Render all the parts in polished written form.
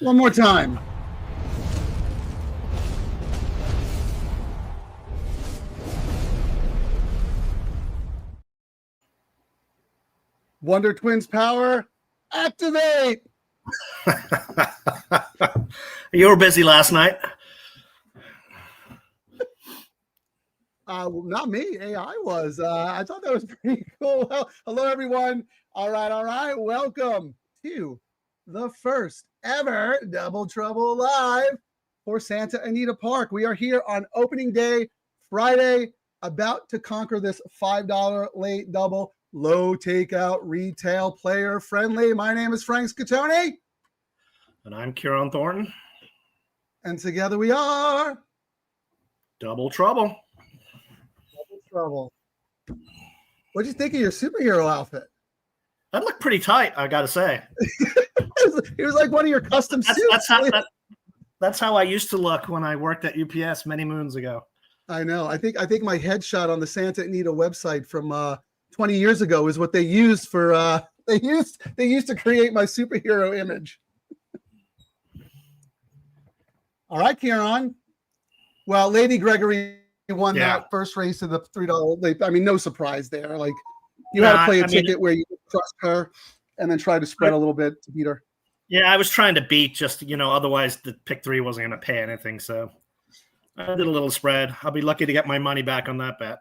One more time. Wonder Twins power, activate. You were busy last night. Not me. AI was. I thought that was pretty cool. Well, hello, everyone. All right. Welcome to the first ever Double Trouble Live for Santa Anita Park. We are here on opening day, Friday, about to conquer this $5 late double, low takeout, retail, player friendly. My name is Frank Scatoni. And I'm Kieran Thornton. And together we are Double Trouble. Trouble. What'd you think of your superhero outfit? That looked pretty tight, I gotta say. It was like one of your custom suits. That's how I used to look when I worked at UPS many moons ago. I know. I think my headshot on the Santa Anita website from 20 years ago is what they used for they used to create my superhero image. All right, Kieran. Well, Lady Gregory won that first race of the $3 late. I mean, no surprise there. Like you had to play a ticket where you trust her and then try to spread a little bit to beat her. Yeah, I was trying to beat just, otherwise the pick 3 wasn't going to pay anything. So I did a little spread. I'll be lucky to get my money back on that bet.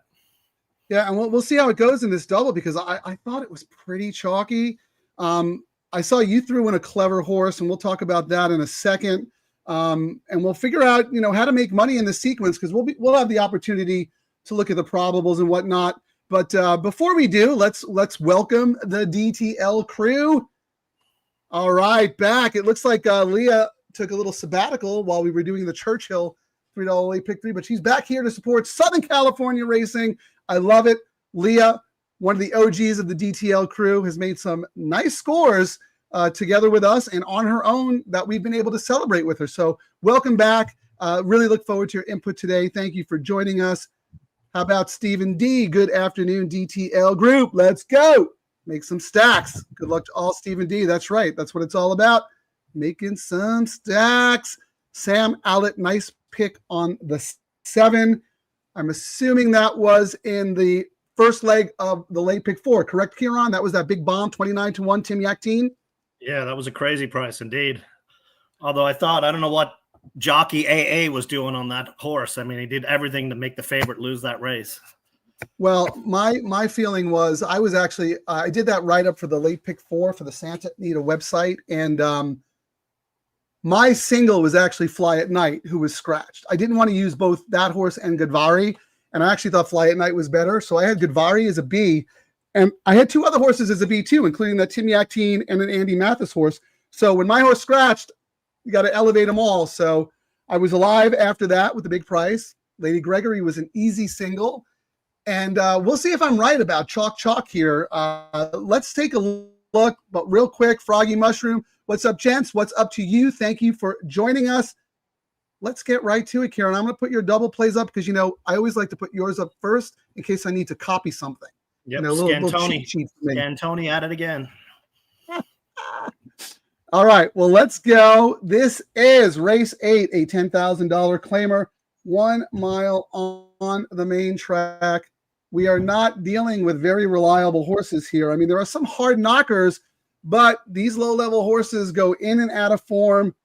Yeah, and we'll see how it goes in this double because I thought it was pretty chalky. I saw you threw in a clever horse, and we'll talk about that in a second. And we'll figure out, how to make money in the sequence because we'll have the opportunity to look at the probables and whatnot. But before we do, let's welcome the DTL crew. All right, back. It looks like Leah took a little sabbatical while we were doing the Churchill $3 late pick 3, but she's back here to support Southern California racing. I love it. Leah, one of the OGs of the DTL crew, has made some nice scores together with us and on her own that we've been able to celebrate with her. So welcome back. Really look forward to your input today. Thank you for joining us. How about Stephen D? Good afternoon, DTL group. Let's go. Make some stacks. Good luck to all, Stephen D. That's right. That's what it's all about. Making some stacks. Sam Allett, nice pick on the 7. I'm assuming that was in the first leg of the late pick 4. Correct, Kieran? That was that big bomb, 29-1, Tim Yakteen? Yeah, that was a crazy price indeed. Although I don't know what jockey AA was doing on that horse. I mean, he did everything to make the favorite lose that race. Well, my feeling was I did that write-up for the late pick 4 for the Santa Anita website, and my single was actually Fly at Night, who was scratched. I didn't want to use both that horse and Goodvari, and I actually thought Fly at Night was better, so I had Goodvari as a B. And I had 2 other horses as a B too, including that Tim Yakteen and an Andy Mathis horse. So when my horse scratched, you got to elevate them all. So I was alive after that with the big price. Lady Gregory was an easy single. And we'll see if I'm right about chalk here. Let's take a look, but real quick, Froggy Mushroom. What's up, gents? What's up to you? Thank you for joining us. Let's get right to it, Kieran. I'm going to put your double plays up because, I always like to put yours up first in case I need to copy something. Yep, Scantoni at it again. All right, well, let's go. This is race 8, a $10,000 claimer, 1 mile on the main track. We are not dealing with very reliable horses here. I mean, there are some hard knockers, but these low-level horses go in and out of form.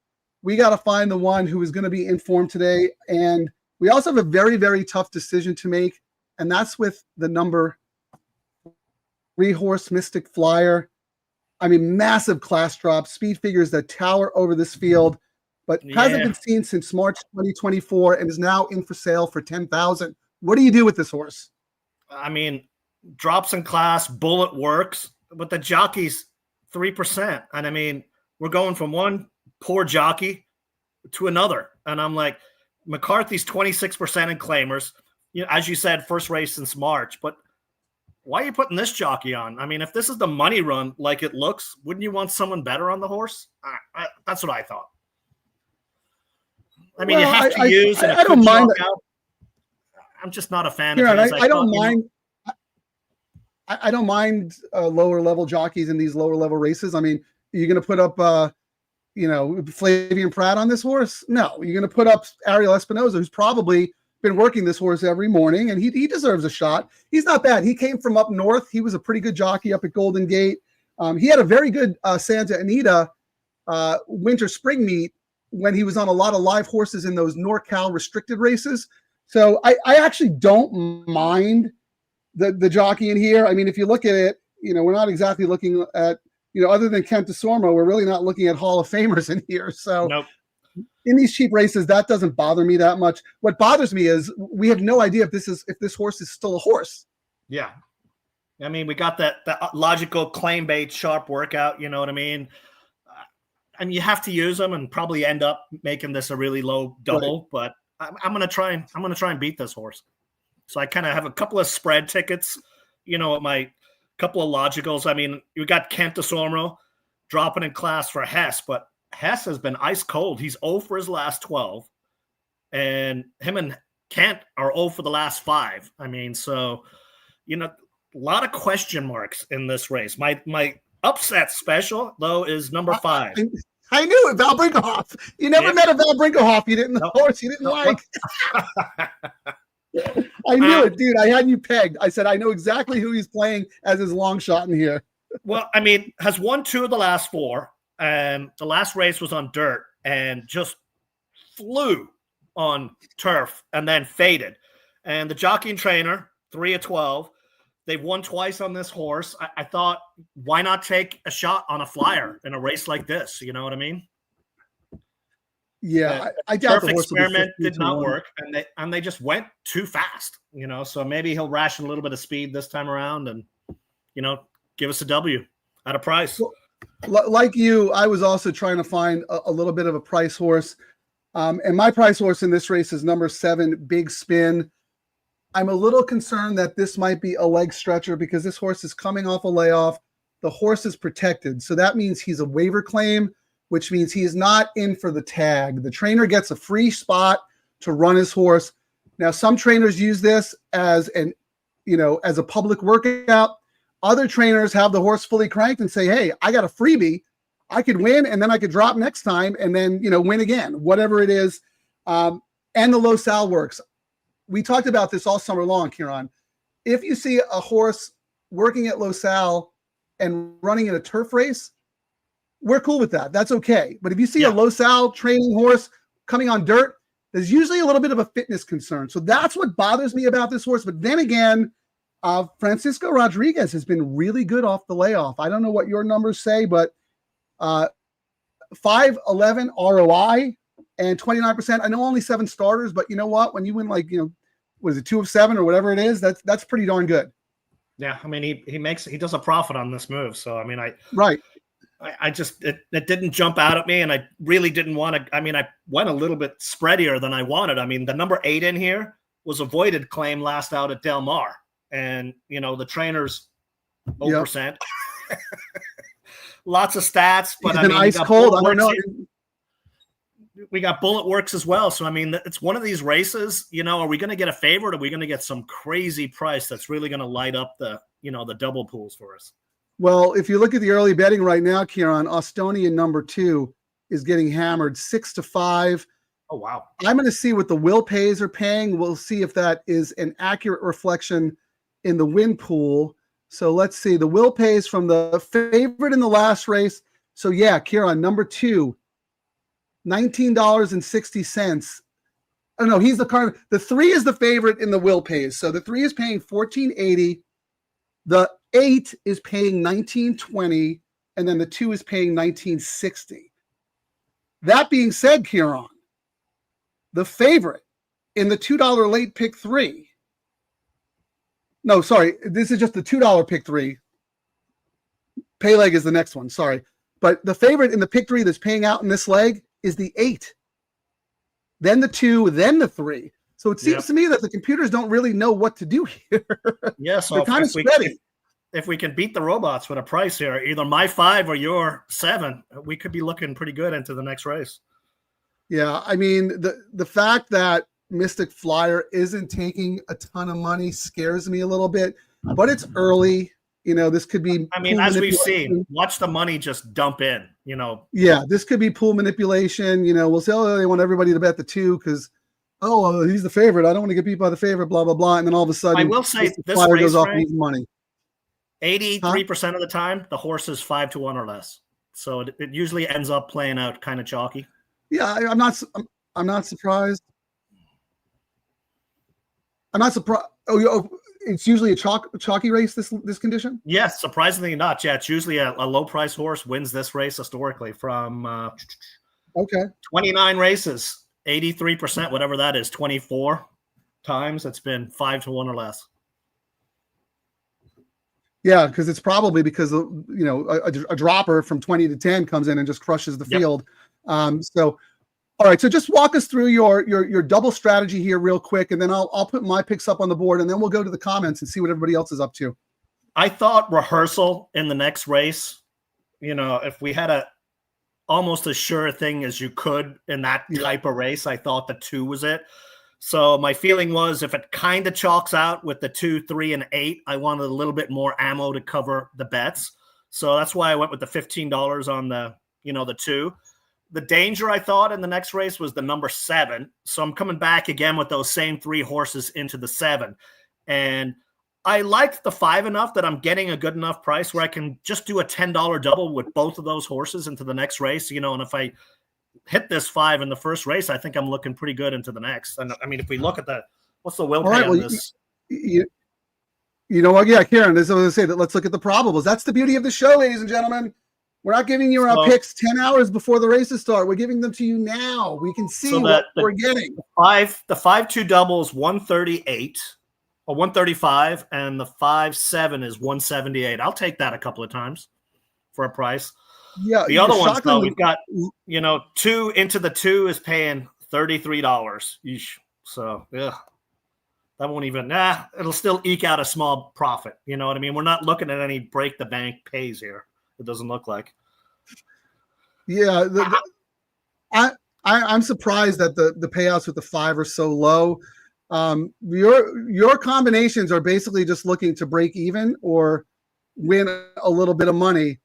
We got to find the one who is going to be in form today. And we also have a very, very tough decision to make, and that's with the number 3 horse Mystic Flyer. I mean, massive class drop, speed figures that tower over this field, but hasn't been seen since March 2024 and is now in for sale for $10,000. What do you do with this horse? I mean, drops in class, bullet works, but the jockey's 3%. And I mean, we're going from one poor jockey to another. And I'm like, McCarthy's 26% in claimers. As you said, first race since March, but why are you putting this jockey on? I mean, if this is the money run like it looks, wouldn't you want someone better on the horse? That's what I thought. I mean, you have to use and I don't mind. I'm just not a fan of his. I don't mind. I don't mind lower level jockeys in these lower level races. I mean, you're going to put up, Flavian Pratt on this horse? No, you're going to put up Ariel Espinoza, who's probably been working this horse every morning, and he deserves a shot. He's not bad. He came from up north. He was a pretty good jockey up at Golden Gate. He had a very good Santa Anita winter spring meet when he was on a lot of live horses in those NorCal restricted races. So I actually don't mind the jockey in here. I mean, if you look at it, we're not exactly looking at, other than Kent DeSormo, we're really not looking at Hall of Famers in here. So nope. In these cheap races, that doesn't bother me that much. What bothers me is we have no idea if this horse is still a horse. Yeah. I mean, we got that logical claim bait sharp workout, you know what I mean? And you have to use them and probably end up making this a really low double, right. But I'm going to try and beat this horse. So I kind of have a couple of spread tickets, my couple of logicals. I mean, you got Kent DeSormo dropping in class for Hess, but Hess has been ice cold. He's 0 for his last 12, and him and Kent are 0 for the last 5. I mean, so, a lot of question marks in this race. My upset special, though, is number 5. I knew it, Val Brinkerhoff. You never met a Val Brinkerhoff you didn't know, horse you didn't like. I knew it, dude. I had you pegged. I said, I know exactly who he's playing as his long shot in here. Well, I mean, has won 2 of the last 4. And the last race was on dirt and just flew on turf and then faded. And the jockey and trainer, 3 of 12, they've won twice on this horse. I thought, why not take a shot on a flyer in a race like this? You know what I mean? Yeah, I doubt the experiment did not work, and they just went too fast. So maybe he'll ration a little bit of speed this time around, and give us a W at a price. Well, like you, I was also trying to find a little bit of a price horse. And my price horse in this race is number 7, Big Spin. I'm a little concerned that this might be a leg stretcher because this horse is coming off a layoff. The horse is protected. So that means he's a waiver claim, which means he is not in for the tag. The trainer gets a free spot to run his horse. Now, some trainers use this as as a public workout. Other trainers have the horse fully cranked and say, hey, I got a freebie. I could win, and then I could drop next time and then, win again, whatever it is. And the low sal works. We talked about this all summer long, Kieran. If you see a horse working at low sal and running in a turf race, we're cool with that. That's okay. But if you see a low sal training horse coming on dirt, there's usually a little bit of a fitness concern. So that's what bothers me about this horse. But then again, Francisco Rodriguez has been really good off the layoff. I don't know what your numbers say, but 5.11 ROI and 29%. I know only 7 starters, but you know what? When you win was it 2 of 7 or whatever it is, that's pretty darn good. Yeah, I mean he does a profit on this move. So I mean I just it didn't jump out at me, and I really didn't want to. I mean, I went a little bit spreadier than I wanted. I mean, the number 8 in here was a voided claim last out at Del Mar. And, the trainer's 0%. Yep. Lots of stats, but I mean, ice cold. I don't know. We got Bullet Works as well. So, I mean, it's one of these races, are we going to get a favorite? Or are we going to get some crazy price that's really going to light up the double pools for us? Well, if you look at the early betting right now, Kieran, Austonian number 2 is getting hammered 6-5. Oh, wow. I'm going to see what the will pays are paying. We'll see if that is an accurate reflection in the win pool. So let's see. The will pays from the favorite in the last race. So yeah, Kieran, number 2, $19.60. Oh no, he's the card. The 3 is the favorite in the will pays. So the 3 is paying $14.80. The 8 is paying $19.20, and then the 2 is paying $19.60. That being said, Kieran, the favorite in the $2 late pick 3. No, sorry. This is just the $2 pick 3. Pay leg is the next one. Sorry. But the favorite in the pick 3 that's paying out in this leg is the 8. Then the 2, then the 3. So it seems to me that the computers don't really know what to do here. Yeah, so they're kind of spready. If we can beat the robots with a price here, either my 5 or your 7, we could be looking pretty good into the next race. Yeah, I mean, the fact that Mystic Flyer isn't taking a ton of money scares me a little bit, but it's early. This could be. I mean, as we've seen, watch the money just dump in. Yeah, this could be pool manipulation. We'll say, oh, they want everybody to bet the 2 because, he's the favorite. I don't want to get beat by the favorite. Blah blah blah. And then all of a sudden, I will say this flyer race goes off and money. 83% of the time, the horse is 5-1 or less. So it usually ends up playing out kind of chalky. Yeah, I'm not surprised. I'm not surprised. Oh, it's usually a chalky race. This condition. Yes, surprisingly not. Yeah, it's usually a low price horse wins this race historically from 29 races, 83%, whatever that is, 24 times. It's been 5-1 or less. Yeah, because it's probably because a dropper from 20 to 10 comes in and just crushes the field. So, all right. So just walk us through your double strategy here real quick, and then I'll put my picks up on the board, and then we'll go to the comments and see what everybody else is up to. I thought rehearsal in the next race. If we had almost as sure a thing as you could in that type of race, I thought the 2 was it. So my feeling was if it kind of chalks out with the 2, 3, and 8, I wanted a little bit more ammo to cover the bets. So that's why I went with the $15 on the 2. The danger I thought in the next race was the number 7. So I'm coming back again with those same 3 horses into the 7. And I liked the 5 enough that I'm getting a good enough price where I can just do a $10 double with both of those horses into the next race, and if I hit this 5 in the first race, I think I'm looking pretty good into the next. And I mean, if we look at what's the will pay on this? You know what? Yeah, Karen, this is what I was going to say, that let's look at the probables. That's the beauty of the show, ladies and gentlemen. We're not giving you our picks 10 hours before the races start. We're giving them to you now. We can see what we're getting. The 5-2 doubles 138 or 135, and the 5-7 is 178. I'll take that a couple of times for a price. Yeah, the other ones though, we've got 2 into the 2 is paying $33. Eesh. So that won't even it'll still eke out a small profit. You know what I mean? We're not looking at any break the bank pays here. It doesn't look like. Yeah, I'm surprised that the payouts with the 5 are so low. Your combinations are basically just looking to break even or win a little bit of money.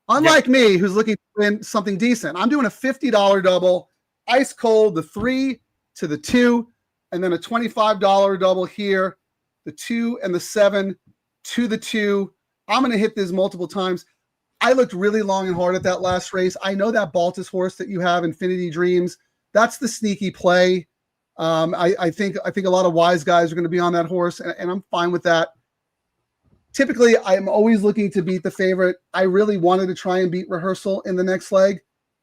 Unlike me, who's looking to win something decent. I'm doing a $50 double, ice cold, the 3 to the 2, and then a $25 double here, the 2 and the 7 to the 2. I'm going to hit this multiple times. I looked really long and hard at that last race. I know that Baltus horse that you have, Infinity Dreams, that's the sneaky play. I think a lot of wise guys are going to be on that horse, and I'm fine with that. Typically, I'm always looking to beat the favorite. I really wanted to try and beat Rehearsal in the next leg,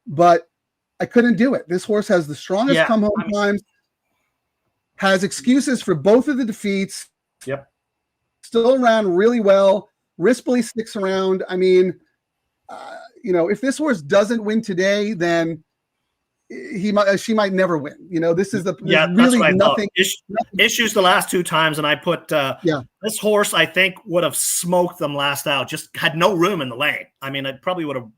but I couldn't do it. This horse has the strongest come home times, has excuses for both of the defeats. Yep. Still ran really well. Rispoli sticks around. I mean, if this horse doesn't win today, then she might never win. This is really nothing. Issues the last 2 times, and I put this horse I think would have smoked them last out. Just had no room in the lane. I mean, it probably would have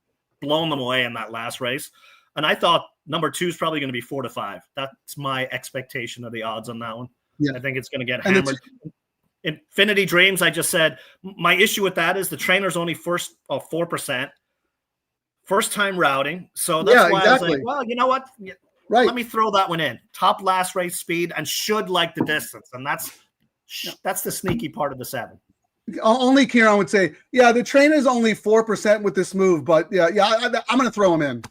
blown them away in that last race. And I thought number 2 is probably going to be 4-5. That's my expectation of the odds on that one. Yeah. I think it's going to get hammered. Infinity Dreams, I just said my issue with that is the trainer's only 4%. First time routing. So that's why I was like, well, you know what? Right. Let me throw that one in. Top last race speed and should like the distance. And that's the sneaky part of the 7. Only Kieran would say, the trainer's only 4% with this move, but I'm going to throw him in.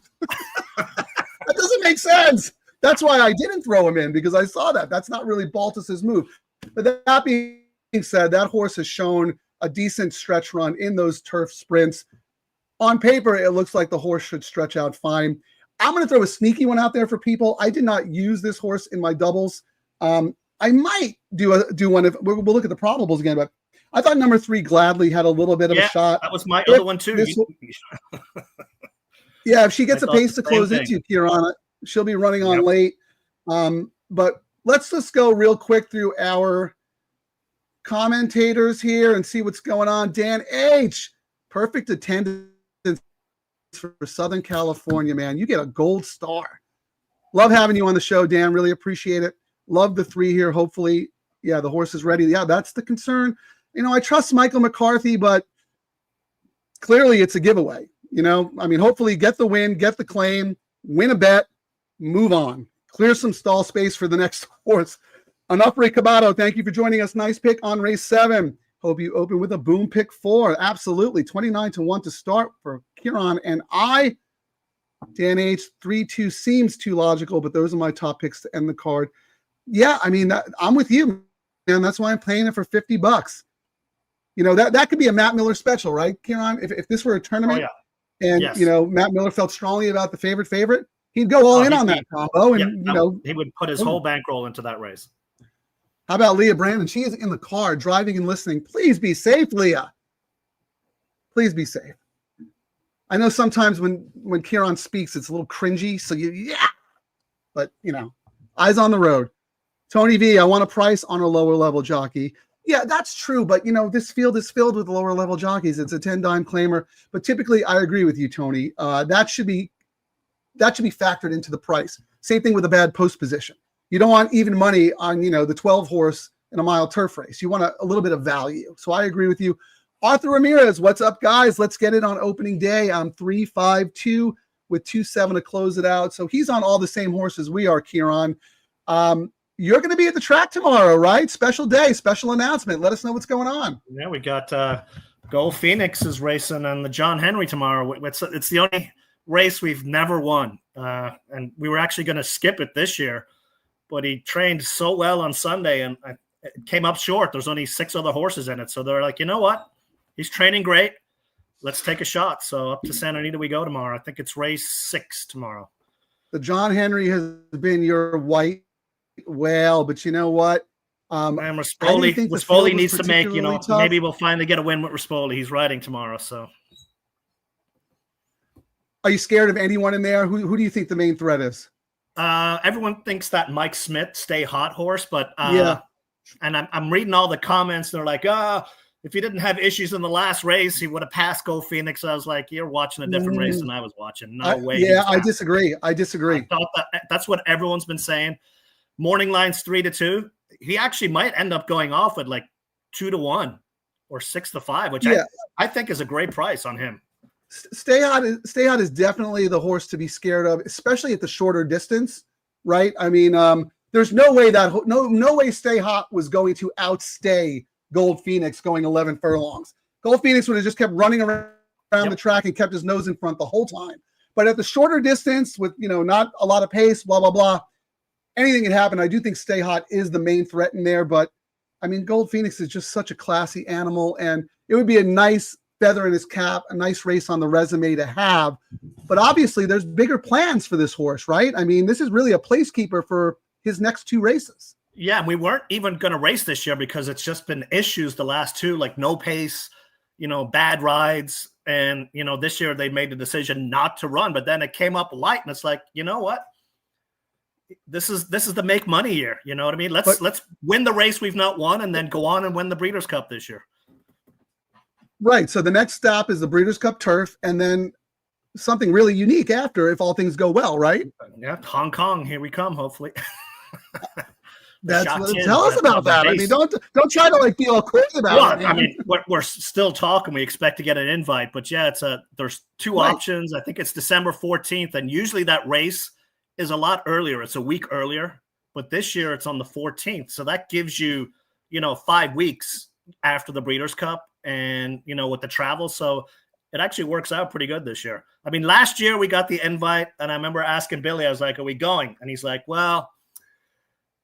That doesn't make sense. That's why I didn't throw him in, because I saw that. That's not really Baltus's move. But that being said, that horse has shown a decent stretch run in those turf sprints. On paper, it looks like the horse should stretch out fine. I'm going to throw a sneaky one out there for people. I did not use this horse in my doubles. I might do one if we'll look at the probables again, but I thought number 3 Gladly had a little bit of a shot. That was my other one too. If she gets a pace to close into, Kirana, she'll be running on late. But let's just go real quick through our commentators here and see what's going on. Dan H, perfect attendance for Southern California, man. You get a gold star. Love having you on the show, Dan. Really appreciate it. Love the 3 here. Hopefully, the horse is ready. Yeah, that's the concern. I trust Michael McCarthy, but clearly it's a giveaway. You know, I mean, hopefully get the win, get the claim, win a bet, move on, clear some stall space for the next horse. Onofre Cabato, thank you for joining us. Nice pick on race 7. Hope you open with a boom pick 4. Absolutely. 29-1 to start for Kieran and I. Dan H, 3-2 seems too logical, but those are my top picks to end the card. Yeah, I mean, I'm with you, man. That's why I'm playing it for $50. You know, that could be a Matt Miller special, right, Kieran? If this were a tournament and, you know, Matt Miller felt strongly about the favorite, he'd go all in on that combo. And, you know, he would put his whole bankroll into that race. How about Leah Brandon? She is in the car driving and listening. Please be safe, Leah. Please be safe. I know sometimes when Kieran speaks, it's a little cringy. So but you know, eyes on the road. Tony V, I want a price on a lower level jockey. Yeah, that's true. But you know, this field is filled with lower level jockeys. It's a 10-dime claimer. But typically, I agree with you, Tony. That should be factored into the price. Same thing with a bad post position. You don't want even money on, you know, the 12 horse in a mile turf race. You want a little bit of value. So I agree with you. Arthur Ramirez, what's up, guys? Let's get it on opening day. I'm 3-5-2 with 2-7 to close it out. So he's on all the same horses we are, Kieran. You're going to be at the track tomorrow, right? Special day, special announcement. Let us know what's going on. Yeah, we got Gold Phoenix is racing on the John Henry tomorrow. It's the only race we've never won. And we were actually going to skip it this year, but he trained so well on Sunday and it came up short. There's only 6 other horses in it. So they're like, you know what? He's training great. Let's take a shot. So up to Santa Anita we go tomorrow. I think it's race 6 tomorrow. The John Henry has been your white whale, but you know what? And Rispoli needs to make, you know, tough. Maybe we'll finally get a win with Rispoli. He's riding tomorrow. So are you scared of anyone in there? Who do you think the main threat is? Everyone thinks that Mike Smith stay hot horse, but and I'm reading all the comments. They're like, if he didn't have issues in the last race, he would have passed Go Phoenix. I was like, you're watching a different race than I was watching. No way. Yeah, I disagree. I thought that's what everyone's been saying. Morning line's 3-2. He actually might end up going off at like 2-1 or 6-5, which I think is a great price on him. Stay Hot is definitely the horse to be scared of, especially at the shorter distance, right? I mean, there's no way no way Stay Hot was going to outstay Gold Phoenix going 11 furlongs. Gold Phoenix would have just kept running around the track and kept his nose in front the whole time. But at the shorter distance with, you know, not a lot of pace, blah, blah, blah, anything can happen. I do think Stay Hot is the main threat in there, but I mean, Gold Phoenix is just such a classy animal, and it would be a nice feather in his cap, a nice race on the resume to have. But obviously there's bigger plans for this horse, right? I mean, this is really a placekeeper for his next 2 races. Yeah, we weren't even going to race this year because it's just been issues the last 2, like no pace, you know, bad rides. And, you know, this year they made the decision not to run, but then it came up light and it's like, you know what? This is the make money year. You know what I mean? Let's win the race we've not won and then go on and win the Breeders' Cup this year. Right. So the next stop is the Breeders' Cup Turf and then something really unique after if all things go well, right? Yeah. Hong Kong, here we come, hopefully. Tell us about that. I mean, don't try to like be all crazy about it. I mean, we're still talking. We expect to get an invite, but yeah, there's 2 options. I think it's December 14th, and usually that race is a lot earlier. It's a week earlier, but this year it's on the 14th, so that gives you, you know, 5 weeks after the Breeders' Cup, and you know, with the travel, so it actually works out pretty good this year. I mean, last year we got the invite, and I remember asking Billy, I was like, "Are we going?" And he's like, "Well,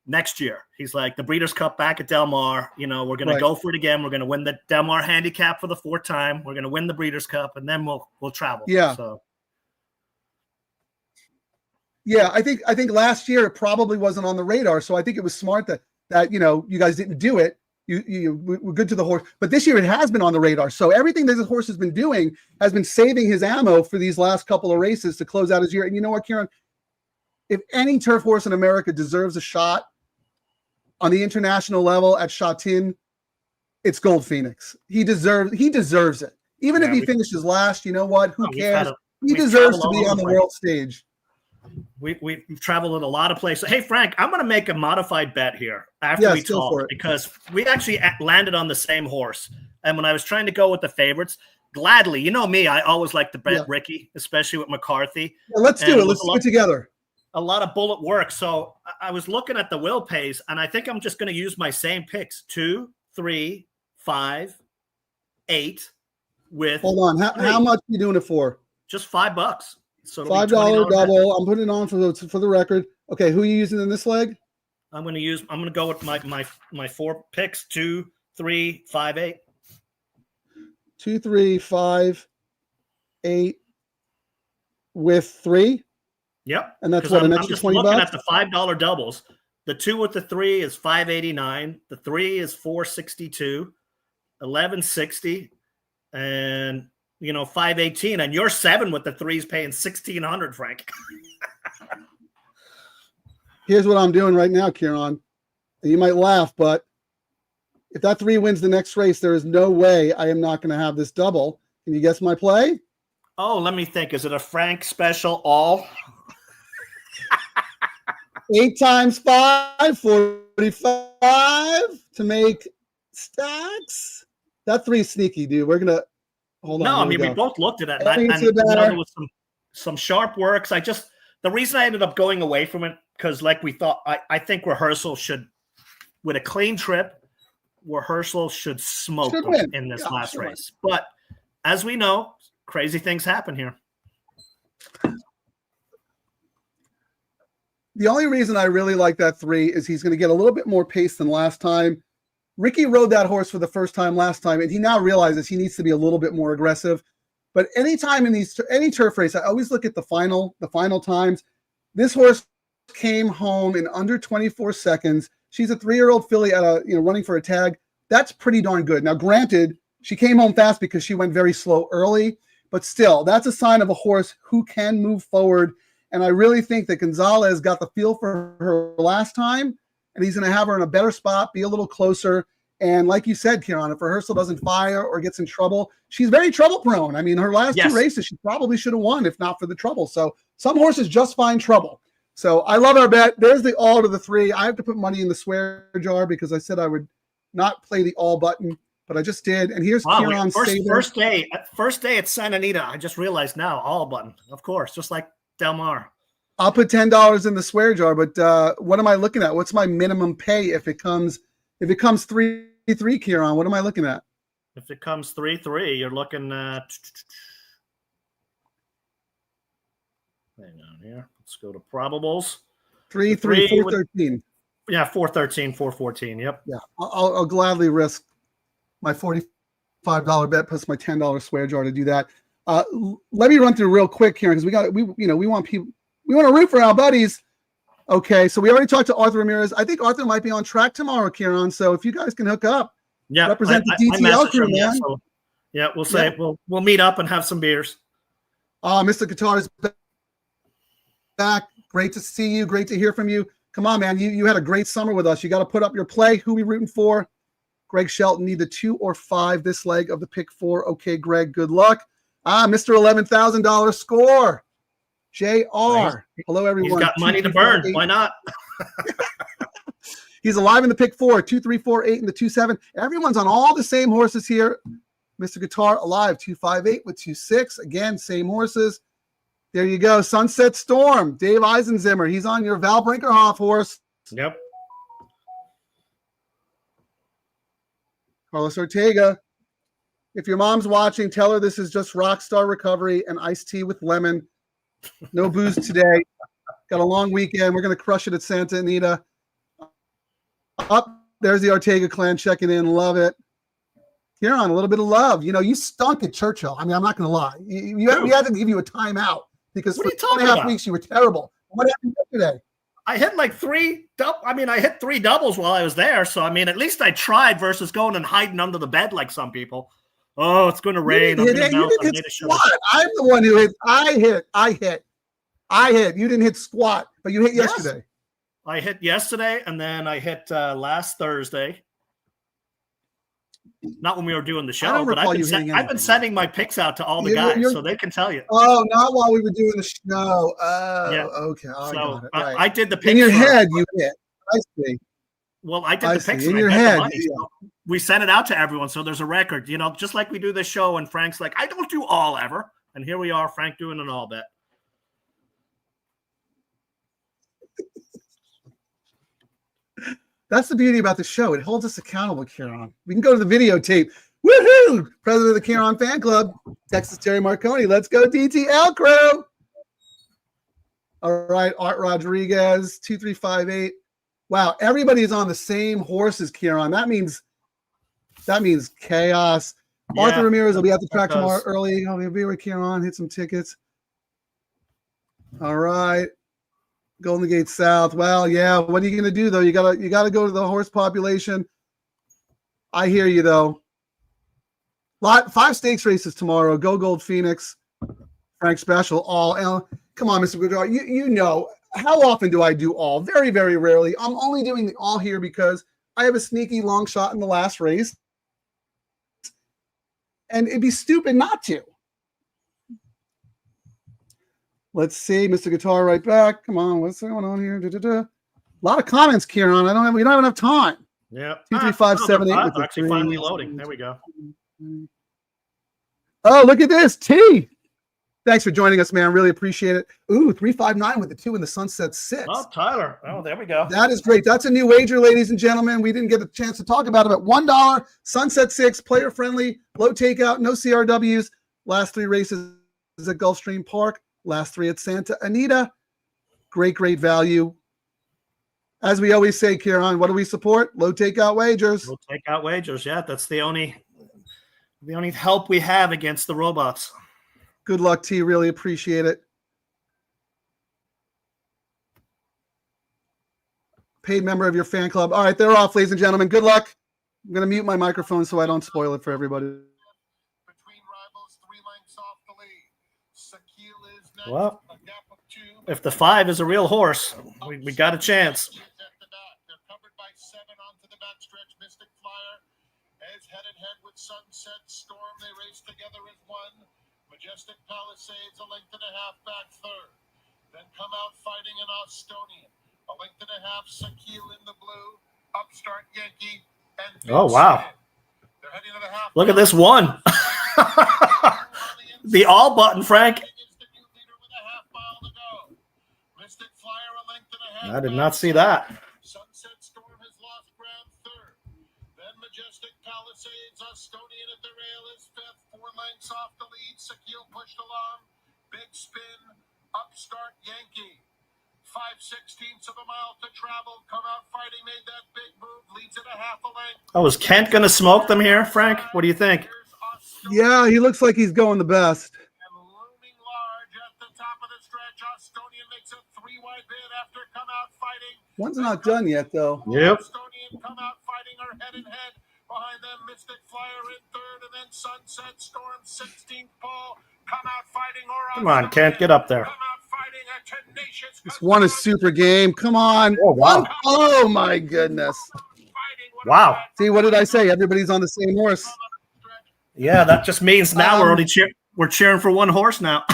next year." He's like, the Breeders' Cup back at Del Mar, you know, we're going to go for it again. We're going to win the Del Mar handicap for the 4th time. We're going to win the Breeders' Cup, and then we'll travel. Yeah. So. Yeah, I think last year it probably wasn't on the radar. So I think it was smart that you know, you guys didn't do it. We're good to the horse. But this year it has been on the radar. So everything that this horse has been doing has been saving his ammo for these last couple of races to close out his year. And you know what, Kieran? If any turf horse in America deserves a shot on the international level at Shatin, it's Gold Phoenix. He deserves it. Even if he finishes last, you know what? Who cares? He deserves to be on the world stage. We've traveled in a lot of places. Hey, Frank, I'm going to make a modified bet here after we talk, because we actually landed on the same horse. And when I was trying to go with the favorites, gladly. You know me, I always like to bet Yeah. Ricky, especially with McCarthy. Yeah, let's do And it. Let's do it together. A lot of bullet work. So I was looking at the will pays, and I think I'm just going to use my same picks: 2, 3, 5, 8. With Hold on. How much are you doing it for? Just $5. So $5 double. I'm putting it on for the record. Okay, who are you using in this leg? I'm going to go with my 4 picks: 2, 3, 5, 8. 2, 3, 5, 8 with 3. Yep. And that's what, an extra just $20? Looking at the $5 doubles. The 2 with the 3 is $5.89. The 3 is $4.62, $11.60, and $5.18. And your 7 with the 3 is paying $1,600, Frank. Here's what I'm doing right now, Kieran. And you might laugh, but if that 3 wins the next race, there is no way I am not going to have this double. Can you guess my play? Oh, let me think. Is it a Frank special all? 8 times 5, 45 to make stacks. That 3 is sneaky, dude. We're gonna hold on. No, I mean we both looked at it, and there was some sharp works. The reason I ended up going away from it because, like we thought, I think rehearsal should, with a clean trip, rehearsal should smoke them in this last race. But as we know, crazy things happen here. The only reason I really like that 3 is he's going to get a little bit more pace than last time. Ricky rode that horse for the first time last time, and he now realizes he needs to be a little bit more aggressive. But anytime in any turf race, I always look at the final times. This horse came home in under 24 seconds. She's a 3-year-old filly at running for a tag. That's pretty darn good. Now, granted, she came home fast because she went very slow early, but still, that's a sign of a horse who can move forward. And I really think that Gonzalez got the feel for her last time, and he's going to have her in a better spot, be a little closer. And like you said, Kieran, if rehearsal doesn't fire or gets in trouble, she's very trouble prone. I mean, her last 2 races, she probably should have won if not for the trouble. So some horses just find trouble. So I love our bet. There's the all to the 3. I have to put money in the swear jar because I said I would not play the all button, but I just did. And here's Kieran's first day at Santa Anita. I just realized now, all button, of course, just like Del Mar. I'll put $10 in the swear jar, but what am I looking at? What's my minimum pay if it comes 3-3, Kieran? What am I looking at? If it comes 3-3, you're looking at. Hang on here. Let's go to probables. 3-3, 413. Yeah, 413, 414. Yep. Yeah, I'll gladly risk my $45 bet plus my $10 swear jar to do that. Let me run through real quick here because we want people. We want to root for our buddies. Okay, so we already talked to Arthur Ramirez. I think Arthur might be on track tomorrow, Kieran. So if you guys can hook up, represent the DTL crew, man. So, we'll say we'll meet up and have some beers. Mr. Guitar is back. Great to see you. Great to hear from you. Come on, man. You had a great summer with us. You got to put up your play. Who we rooting for? Greg Shelton, either 2 or 5 this leg of the pick 4. Okay, Greg, good luck. Mr. $11,000 score. JR. Hello, everyone. He's got money to burn. Why not? He's alive in the pick 4, 2, 3, 4, 8 in the 2, 7. Everyone's on all the same horses here. Mr. Guitar alive, 2, 5, 8 with 2, 6. Again, same horses. There you go. Sunset Storm. Dave Eisenzimmer. He's on your Val Brinkerhoff horse. Yep. Carlos Ortega. If your mom's watching, tell her this is just Rockstar Recovery and iced tea with lemon. No booze today. Got a long weekend. We're going to crush it at Santa Anita. Up there's the Ortega clan checking in. Love it. Kieran, a little bit of love. You stunk at Churchill. I mean, I'm not going to lie. We had to give you a timeout because for 2.5 weeks you were terrible. What happened yesterday? I hit like 3. I hit 3 doubles while I was there. So at least I tried versus going and hiding under the bed like some people. Oh, it's going to rain. You didn't hit squat. I'm the one who hit. I hit. You didn't hit squat, but you hit yesterday. I hit yesterday, and then I hit last Thursday. Not when we were doing the show, but I've been sending my picks out to all the guys, so they can tell you. Oh, not while we were doing the show. Oh, yeah. Okay. So I did the pick. In your head, you hit. I see. Well, I did the picks in and your I bet the head. money, so we sent it out to everyone, so there's a record. You know, just like we do this show, and Frank's like, I don't do all ever, and here we are, Frank doing an all bet. That's the beauty about the show. It holds us accountable, Kieran. We can go to the videotape. Woohoo! President of the Kieran Fan Club, Texas Terry Marconi. Let's go, DTL Crew. All right, Art Rodriguez, 2358. Wow, everybody is on the same horses, Kieran. That means chaos. Yeah, Arthur Ramirez will be at the track tomorrow early. He'll be with Kieran, hit some tickets. All right. Golden Gate South. Well, yeah. What are you gonna do though? You gotta go to the horse population. I hear you though. 5 stakes races tomorrow. Go Gold Phoenix, Frank Special, all. Come on, Mr. Goodall. You know how often do I do all? Very, very rarely. I'm only doing the all here because I have a sneaky long shot in the last race, and it'd be stupid not to. Let's see, Mr. Guitar, right back. Come on, what's going on here? A lot of comments, Kieran. We don't have enough time. Yeah. 2, 3, 5, 7, 8. They're actually finally loading. There we go. Oh, look at this. T. Thanks for joining us, man. Really appreciate it. Ooh, 359 with the 2 in the Sunset 6. Oh, Tyler. Oh, there we go. That is great. That's a new wager, ladies and gentlemen. We didn't get a chance to talk about it, but $1, Sunset 6, player friendly, low takeout, no CRWs. Last 3 races at Gulfstream Park. Last 3 at Santa Anita. Great, great value. As we always say, Kieran, what do we support? Low takeout wagers. Low takeout wagers, yeah. That's the only help we have against the robots. Good luck, T. Really appreciate it. Paid member of your fan club. All right, they're off, ladies and gentlemen. Good luck. I'm going to mute my microphone so I don't spoil it for everybody. Well, if the 5 is a real horse, we got a chance. They're covered by 7 onto the backstretch. Mystic Flyer is head with Sunset Storm. They race together as one. Majestic Palisades a length and a half back third. Then come out fighting an Austonian. A length and a half Sakil in the blue. Upstart Yankee. And oh, wow. They're heading to the half. Look at this one. The all button, Frank. I did not see that. Sunset Storm has lost ground third. Then Majestic Palisades, Austonian at the rail is fifth. 4 lengths off the lead. Sakil pushed along. Big spin. Upstart Yankee. 5/16 of a mile to travel. Come out fighting. Made that big move. Leads it a half a length. Oh, is Kent going to smoke them here, Frank? What do you think? Yeah, he looks like he's going the best. And looming large at the top of the stretch. Austonian makes a 3-wide bid after come out fighting. One's not done yet, though. Yep. Austonian come out fighting are head and head. Behind them, Mystic Flyer in third, and then Sunset Storm 16th pole. Come out fighting. Come on, Kent, get up there. Come out fighting a tenacious. This one is super game. Come on. Oh, wow. Oh, my goodness. Wow. See, what did I say? Everybody's on the same horse. Yeah, that just means now we're cheering for one horse now.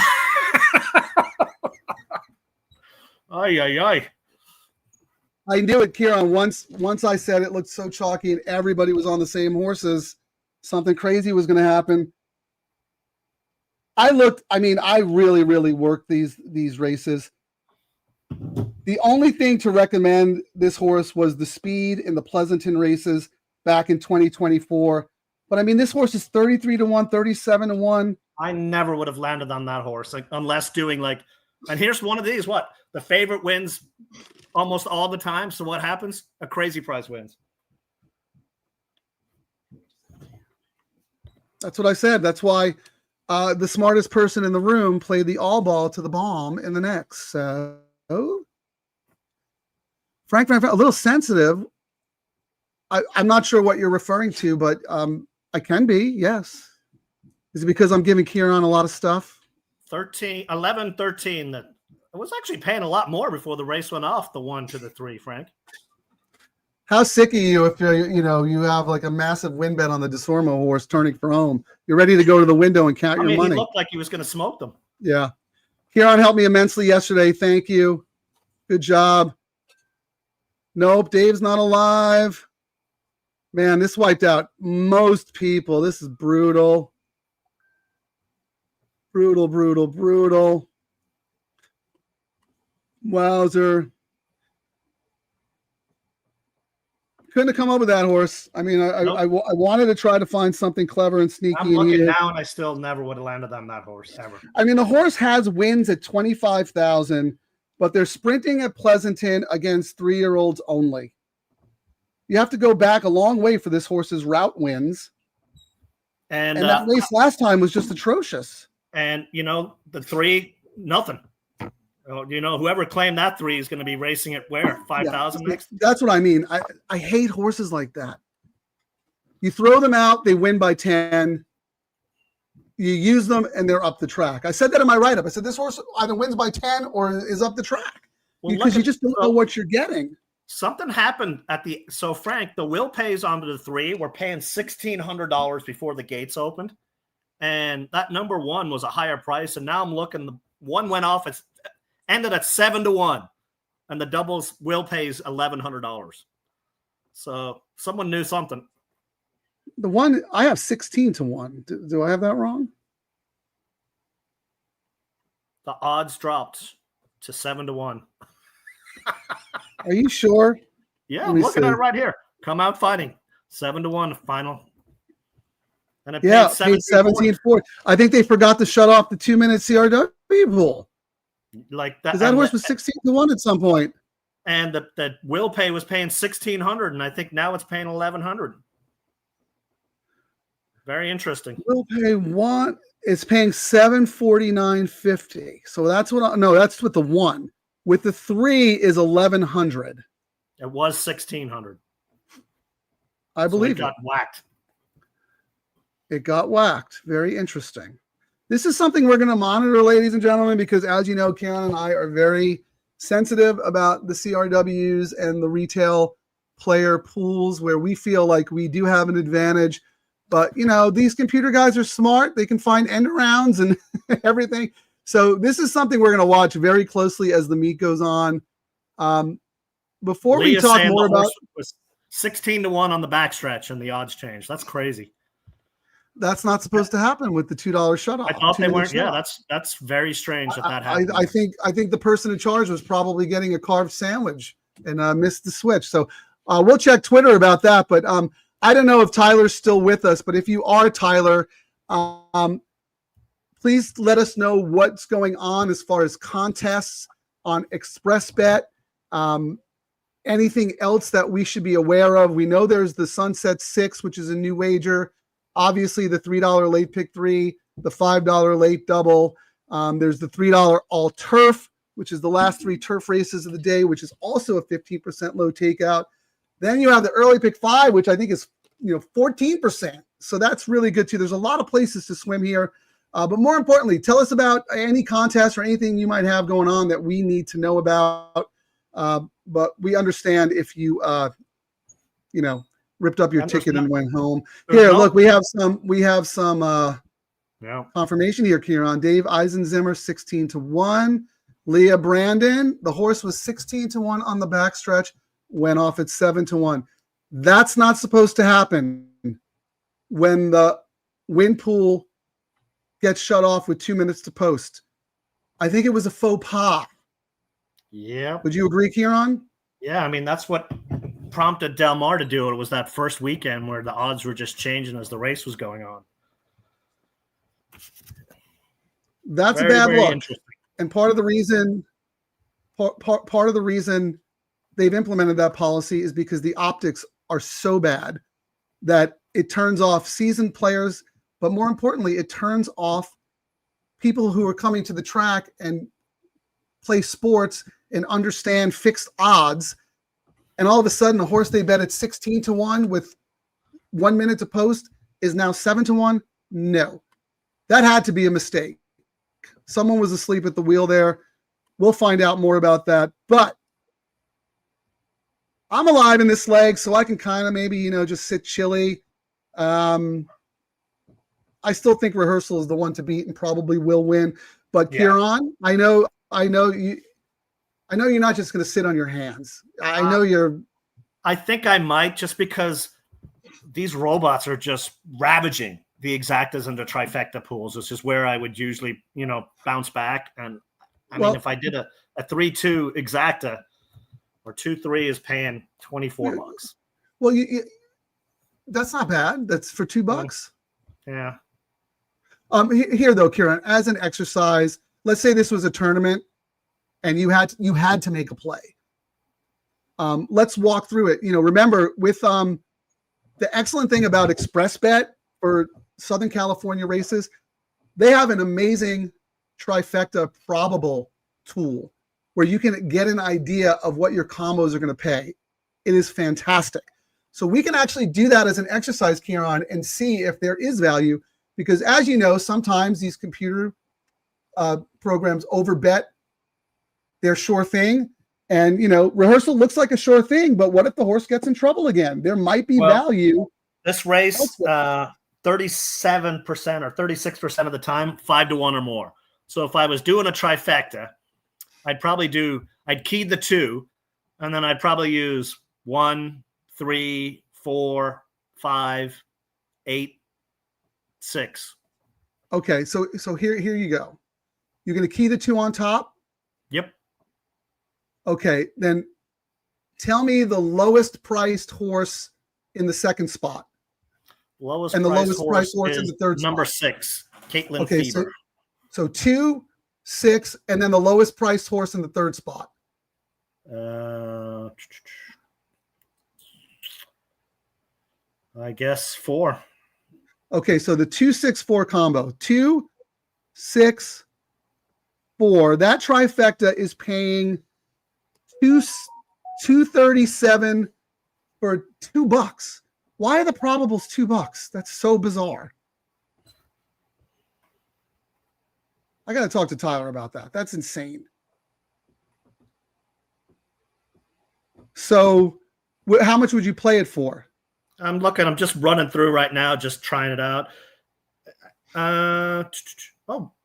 Ay, ay, ay. I knew it, Kieran. Once I said it looked so chalky and everybody was on the same horses, something crazy was going to happen. I really, really worked these races. The only thing to recommend this horse was the speed in the Pleasanton races back in 2024. But I mean, this horse is 33-1, 37-1. I never would have landed on that horse, unless doing and here's one of these. What? The favorite wins almost all the time. So what happens? A crazy price wins. That's what I said. That's why the smartest person in the room played the all ball to the bomb in the next. So, Frank, a little sensitive. I'm not sure what you're referring to, but I can be, yes. Is it because I'm giving Kieran a lot of stuff? 11, 13. That I was actually paying a lot more before the race went off the 1 to the 3, Frank. How sick are you if you have like a massive win bet on the DeSormo horse turning for home? You're ready to go to the window and count your money. He looked like he was going to smoke them. Yeah. Kieran helped me immensely yesterday. Thank you. Good job. Nope, Dave's not alive. Man, this wiped out most people. This is brutal. Brutal, brutal, brutal. Wowzer. Couldn't have come up with that horse. I mean, I wanted to try to find something clever and sneaky. I'm looking now, and I still never would have landed on that horse ever. I mean, the horse has wins at 25,000, but they're sprinting at Pleasanton against 3-year-olds only. You have to go back a long way for this horse's route wins. And that race last time was just atrocious. And, the 3, nothing. Whoever claimed that 3 is going to be racing at where? 5,000 next? That's what I mean. I hate horses like that. You throw them out, they win by 10. You use them, and they're up the track. I said that in my write-up. I said this horse either wins by 10 or is up the track. Because you just don't know what you're getting. Something happened so Frank, the will pays onto the 3. We're paying $1,600 before the gates opened. And that number 1 was a higher price. And now I'm looking, the 1 went off. It's ended at 7-1, and the doubles will pays $1,100. So someone knew something. The one I have 16-1. Do I have that wrong? The odds dropped to 7-1. Are you sure? Yeah, I'm looking at it right here. Come Out Fighting, 7-1 final. And it paid 17-4. I think they forgot to shut off the 2-minute CRW pool. Like that, because that horse was 16-1 at some point, and the will pay was paying $1,600, and I think now it's paying $1,100. Very interesting. Will pay it's paying $749.50. So that's that's with the 1. With the 3 is $1,100. It was $1,600. I believe it got whacked. It got whacked. Very interesting. This is something we're going to monitor, ladies and gentlemen, because as you know, Karen and I are very sensitive about the CRWs and the retail player pools where we feel like we do have an advantage. But, these computer guys are smart. They can find end arounds and everything. So this is something we're going to watch very closely as the meet goes on. Before we talk more about... was 16-1 on the backstretch and the odds changed. That's crazy. That's not supposed to happen with the $2 shutoff. I thought they weren't. Yeah, that's very strange that happened. I think the person in charge was probably getting a carved sandwich and missed the switch. So we'll check Twitter about that. But I don't know if Tyler's still with us. But if you are, Tyler, please let us know what's going on as far as contests on ExpressBet. Anything else that we should be aware of? We know there's the Sunset 6, which is a new wager. Obviously, the $3 late pick 3, the $5 late double. There's the $3 all turf, which is the last 3 turf races of the day, which is also a 15% low takeout. Then you have the early pick 5, which I think is 14%. So that's really good too. There's a lot of places to swim here. But more importantly, tell us about any contest or anything you might have going on that we need to know about. But we understand if you ripped up your ticket and went home. Here, look, we have some confirmation here, Kieran. Dave Eisenzimmer, 16-1. Leah Brandon, the horse was 16-1 on the backstretch, went off at 7-1. That's not supposed to happen when the win pool gets shut off with 2 minutes to post. I think it was a faux pas. Yeah. Would you agree, Kieran? Yeah, I mean, that's what prompted Del Mar to do it. It was that first weekend where the odds were just changing as the race was going on. That's a bad look. And part of the reason they've implemented that policy is because the optics are so bad that it turns off seasoned players, but more importantly, it turns off people who are coming to the track and play sports and understand fixed odds. And all of a sudden, a horse they bet at 16-1 with 1 minute to post is now 7-1. No, that had to be a mistake. Someone was asleep at the wheel there. We'll find out more about that. But I'm alive in this leg, so I can kind of maybe, just sit chilly. I still think Rehearsal is the one to beat and probably will win. But yeah. Kieran, I know I know you're not just going to sit on your hands. I know you're. I think I might, just because these robots are just ravaging the exactas and the trifecta pools. It's just where I would usually, bounce back. And I mean, if I did a 3-2 exacta or 2-3 is paying $24. Well, that's not bad. That's for $2. Yeah. Here though, Kieran, as an exercise, let's say this was a tournament and you had to make a play. Let's walk through it. Remember with the excellent thing about Express Bet for Southern California races, they have an amazing trifecta probable tool where you can get an idea of what your combos are going to pay. It is fantastic. So we can actually do that as an exercise, Kieran, and see if there is value, because as you know, sometimes these computer programs overbet their sure thing. And, rehearsal looks like a sure thing, but what if the horse gets in trouble again? There might be value. This race, 37% or 36% of the time, 5-1 or more. So if I was doing a trifecta, I'd key the 2, and then I'd probably use 1, 3, 4, 5, 8, 6. Okay, so here you go. You're going to key the 2 on top? Yep. Okay, then tell me the lowest priced horse in the second spot. Lowest and the price lowest priced horse in the third number spot. 6, Caitlin Fever. So 2, 6, and then the lowest priced horse in the third spot. I guess 4. Okay, so the 2-6-4 combo. 2, 6, 4. That trifecta is paying $237 for $2. Why are the probables $2? That's so bizarre. I got to talk to Tyler about that. That's insane. So how much would you play it for? I'm just running through right now, just trying it out.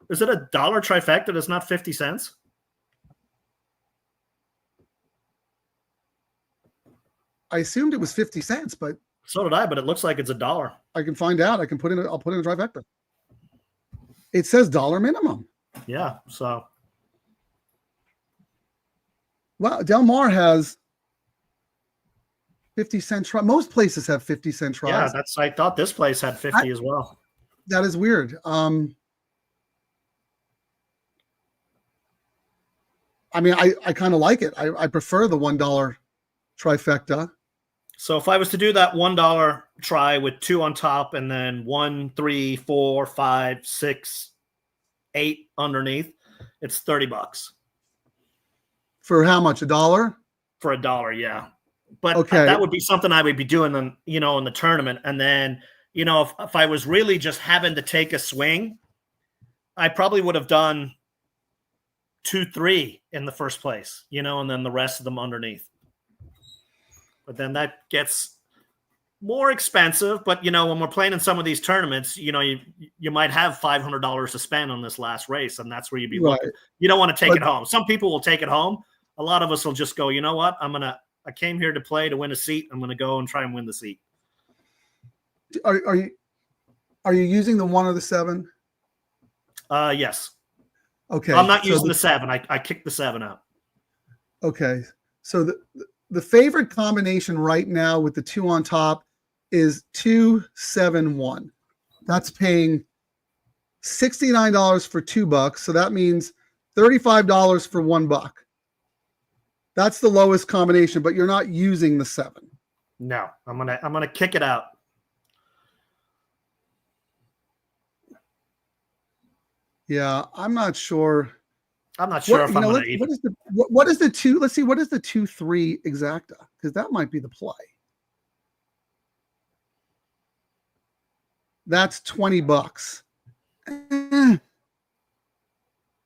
Is it a dollar trifecta that's not 50 cents? I assumed it was 50 cents, but so did I, but it looks like it's $1. I can find out. I'll put in a trifecta. It says dollar minimum. Yeah. So. Wow. Del Mar has 50-cent try. Most places have 50-cent tries. Yeah, I thought this place had 50 as well. That is weird. I mean, I kind of like it. I prefer the $1 trifecta. So if I was to do that $1 try with 2 on top and then 1, 3, 4, 5, 6, 8 underneath, it's $30. For how much? $1? For $1, yeah. But okay, that would be something I would be doing in the tournament. And then, if I was really just having to take a swing, I probably would have done 2, 3 in the first place, and then the rest of them underneath. But then that gets more expensive. But, when we're playing in some of these tournaments, you might have $500 to spend on this last race. And that's where you'd be looking. You don't want to take it home. Some people will take it home. A lot of us will just go, you know what? I came here to play to win a seat. I'm going to go and try and win the seat. Are you using the 1 or the 7? Yes. Okay. I'm not using the 7. I kicked the 7 out. Okay. So the favorite combination right now with the 2 on top is 2-7-1. That's paying $69 for $2. So that means $35 for $1. That's the lowest combination, but you're not using the 7. No, I'm gonna kick it out. Yeah, I'm not sure. I'm not sure if I'm gonna even. What is the 2? Let's see. What is the 2-3 exacta? Because that might be the play. That's $20.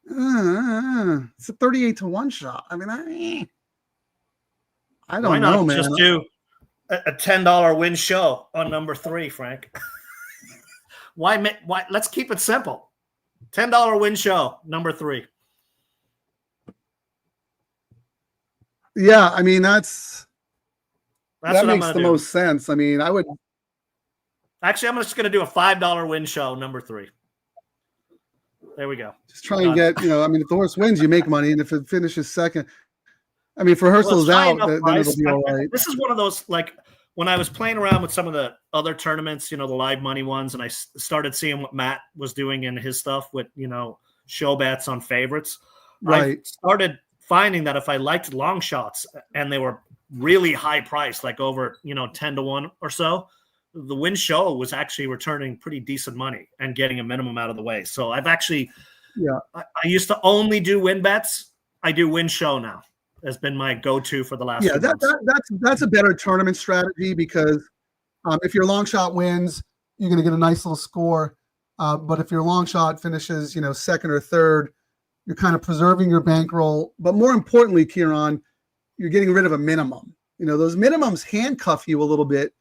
It's a 38-1 shot. I mean, I don't know, man. Just do a $10 win show on number 3, Frank. Why? Let's keep it simple. $10 win show, number 3. Yeah, I mean That's that what I'm makes gonna the do. most sense. I mean, I would. Actually, I'm just gonna do a $5 win show number 3. There we go. Just try and get, I mean, if the horse wins, you make money. And if it finishes second, I mean, if rehearsal's high out, enough then it'll price. be all right. This is one of those, like, when I was playing around with some of the other tournaments, the live money ones, and I started seeing what Matt was doing in his stuff with, show bets on favorites. Right. I started finding that if I liked long shots and they were really high priced, like over, 10 to 1 or so, the win show was actually returning pretty decent money and getting a minimum out of the way. So I've actually, I used to only do win bets. I do win show now. Has been my go-to for the last few months. That's a better tournament strategy because if your long shot wins, you're going to get a nice little score. But if your long shot finishes, second or third, you're kind of preserving your bankroll. But more importantly, Kieran, you're getting rid of a minimum. Those minimums handcuff you a little bit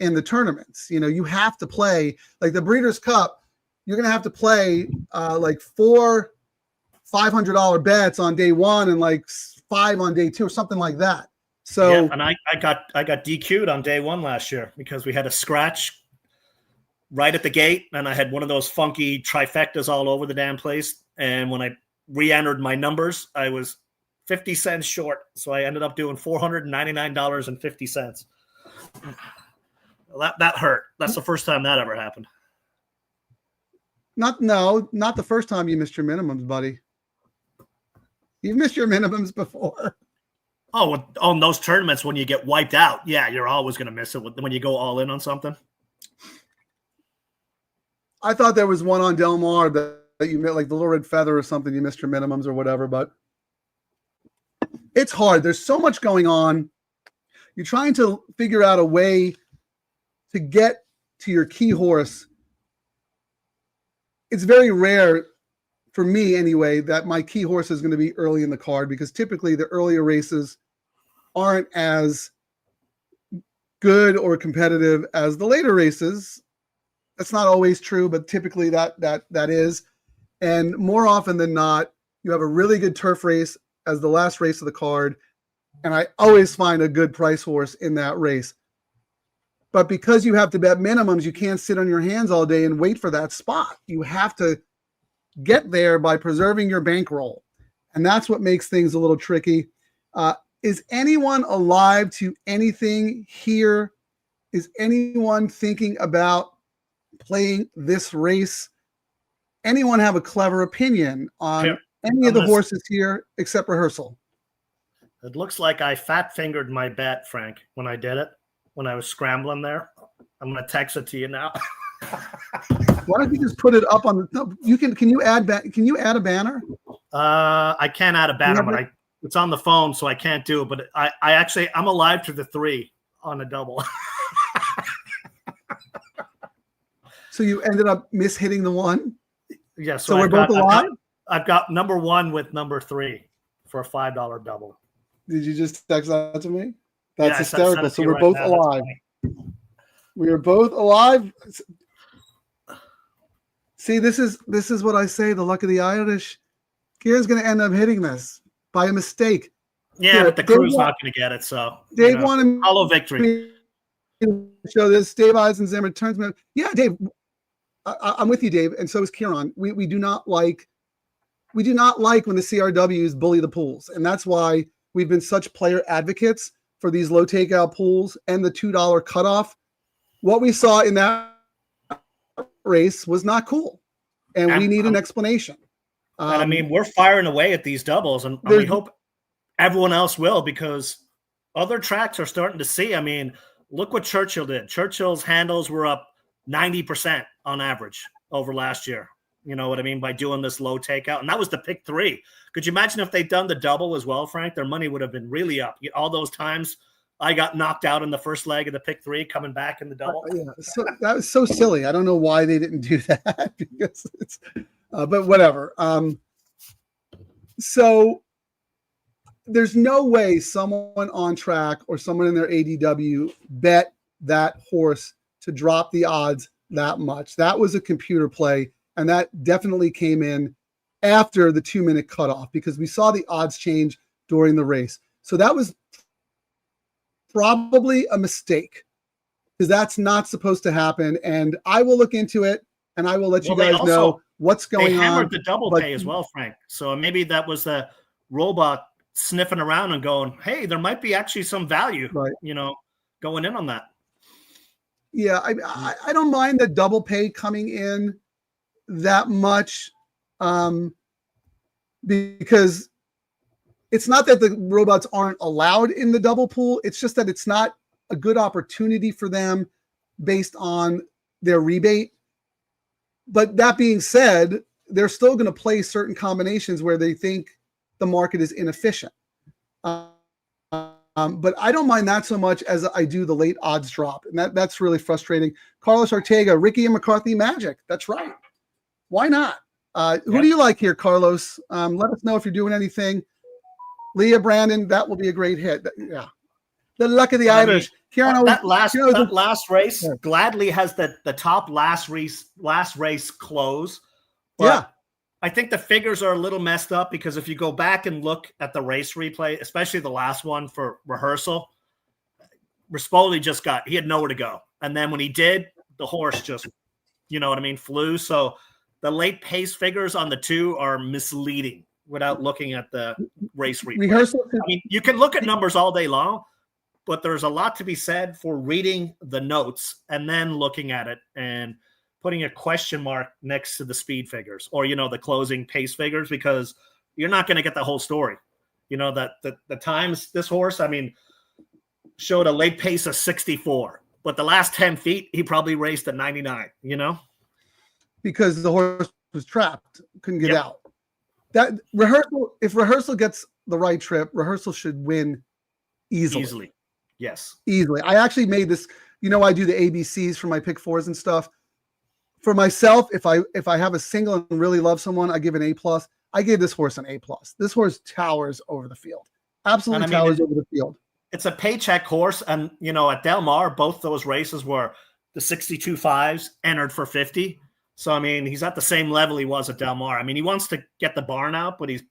in the tournaments. You have to play like the Breeders' Cup. You're going to have to play like 4 $500 bets on day 1 and like 5 on day 2 or something like that. So and I got DQ'd on day 1 last year because we had a scratch right at the gate, and I had one of those funky trifectas all over the damn place. And when I re-entered my numbers, I was 50 cents short, so I ended up doing $499.50. That hurt. That's the first time that ever happened. Not the first time you missed your minimums, buddy. You've missed your minimums before. Oh, on those tournaments when you get wiped out, yeah, you're always going to miss it when you go all in on something. I thought there was one on Del Mar that you met, like the Little Red Feather or something. You missed your minimums or whatever, but it's hard. There's so much going on. You're trying to figure out a way to get to your key horse. It's very rare for me anyway, that my key horse is going to be early in the card because typically the earlier races aren't as good or competitive as the later races. That's not always true, but typically that is. And more often than not, you have a really good turf race as the last race of the card. And I always find a good price horse in that race. But because you have to bet minimums, you can't sit on your hands all day and wait for that spot. You have to get there by preserving your bankroll. And that's what makes things a little tricky. Is anyone alive to anything here? Is anyone thinking about playing this race? Anyone have a clever opinion on any of the horses here except rehearsal? It looks like I fat fingered my bet, Frank, when I did it, when I was scrambling there. I'm going to text it to you now. Why don't you just put it up on the? No, you can you add a banner? I can't add a banner, but it's on the phone, so I can't do it. But I'm alive to the 3 on a double. So you ended up mishitting the 1? Yeah. So we're both alive? I've got number 1 with number 3 for a $5 double. Did you just text that to me? That's Yeah, hysterical. So we're both alive. We are both alive. See, this is what I say, the luck of the Irish. Kieran's going to end up hitting this by a mistake. Yeah, Here, but the crew's not going to get it, so. Dave wanted hollow victory. To show this. Dave Eisenzimmer turns me. Yeah, Dave, I'm with you, Dave, and so is Kieran. We do not like when the CRWs bully the pools, and that's why we've been such player advocates for these low takeout pools and the $2 cutoff. What we saw in that race was not cool, and we need an explanation. I mean, we're firing away at these doubles, and we hope everyone else will, because other tracks are starting to see. I mean, look what Churchill did. Churchill's handles were up 90% on average over last year. You know what I mean? By doing this low takeout. And that was the pick 3. Could you imagine if they'd done the double as well, Frank? Their money would have been really up. All those times I got knocked out in the first leg of the pick 3, coming back in the double. Yeah, so that was so silly. I don't know why they didn't do that because it's, but whatever. So there's no way someone on track or someone in their ADW bet that horse to drop the odds that much. That was a computer play, and that definitely came in after the 2-minute cutoff because we saw the odds change during the race. So that was probably a mistake because that's not supposed to happen. And I will look into it and I will let you guys know what's going on. They hammered the double pay as well, Frank. So maybe that was the robot sniffing around and going, hey, there might be actually some value, right, going in on that. Yeah, I don't mind the double pay coming in that much because it's not that the robots aren't allowed in the double pool. It's just that it's not a good opportunity for them based on their rebate. But that being said, they're still going to play certain combinations where they think the market is inefficient. But I don't mind that so much as I do the late odds drop. And that's really frustrating. Carlos Ortega, Ricky and McCarthy Magic. That's right. Why not? Who do you like here, Carlos? Let us know if you're doing anything. Leah Brandon, that will be a great hit. Yeah. The luck of the Irish. Kieran, that last race gladly has the top last race close. But yeah. I think the figures are a little messed up because if you go back and look at the race replay, especially the last one for rehearsal, Rispoli he had nowhere to go. And then when he did, the horse just, flew. So the late pace figures on the two are misleading without looking at the race replay. Rehearsal. I mean, you can look at numbers all day long, but there's a lot to be said for reading the notes and then looking at it and putting a question mark next to the speed figures or, the closing pace figures, because you're not going to get the whole story. That the times this horse, showed a late pace of 64, but the last 10 feet, he probably raced at 99, Because the horse was trapped, couldn't get out. That if rehearsal gets the right trip, rehearsal should win easily. Yes. Easily. I actually made this, I do the ABCs for my pick fours and stuff. For myself, if I have a single and really love someone, I give an A+. I gave this horse an A+. This horse towers over the field. Absolutely towers over the field. It's a paycheck horse. And, at Del Mar, both those races were the 62.5s entered for 50. So, he's at the same level he was at Del Mar. He wants to get the barn out, but he's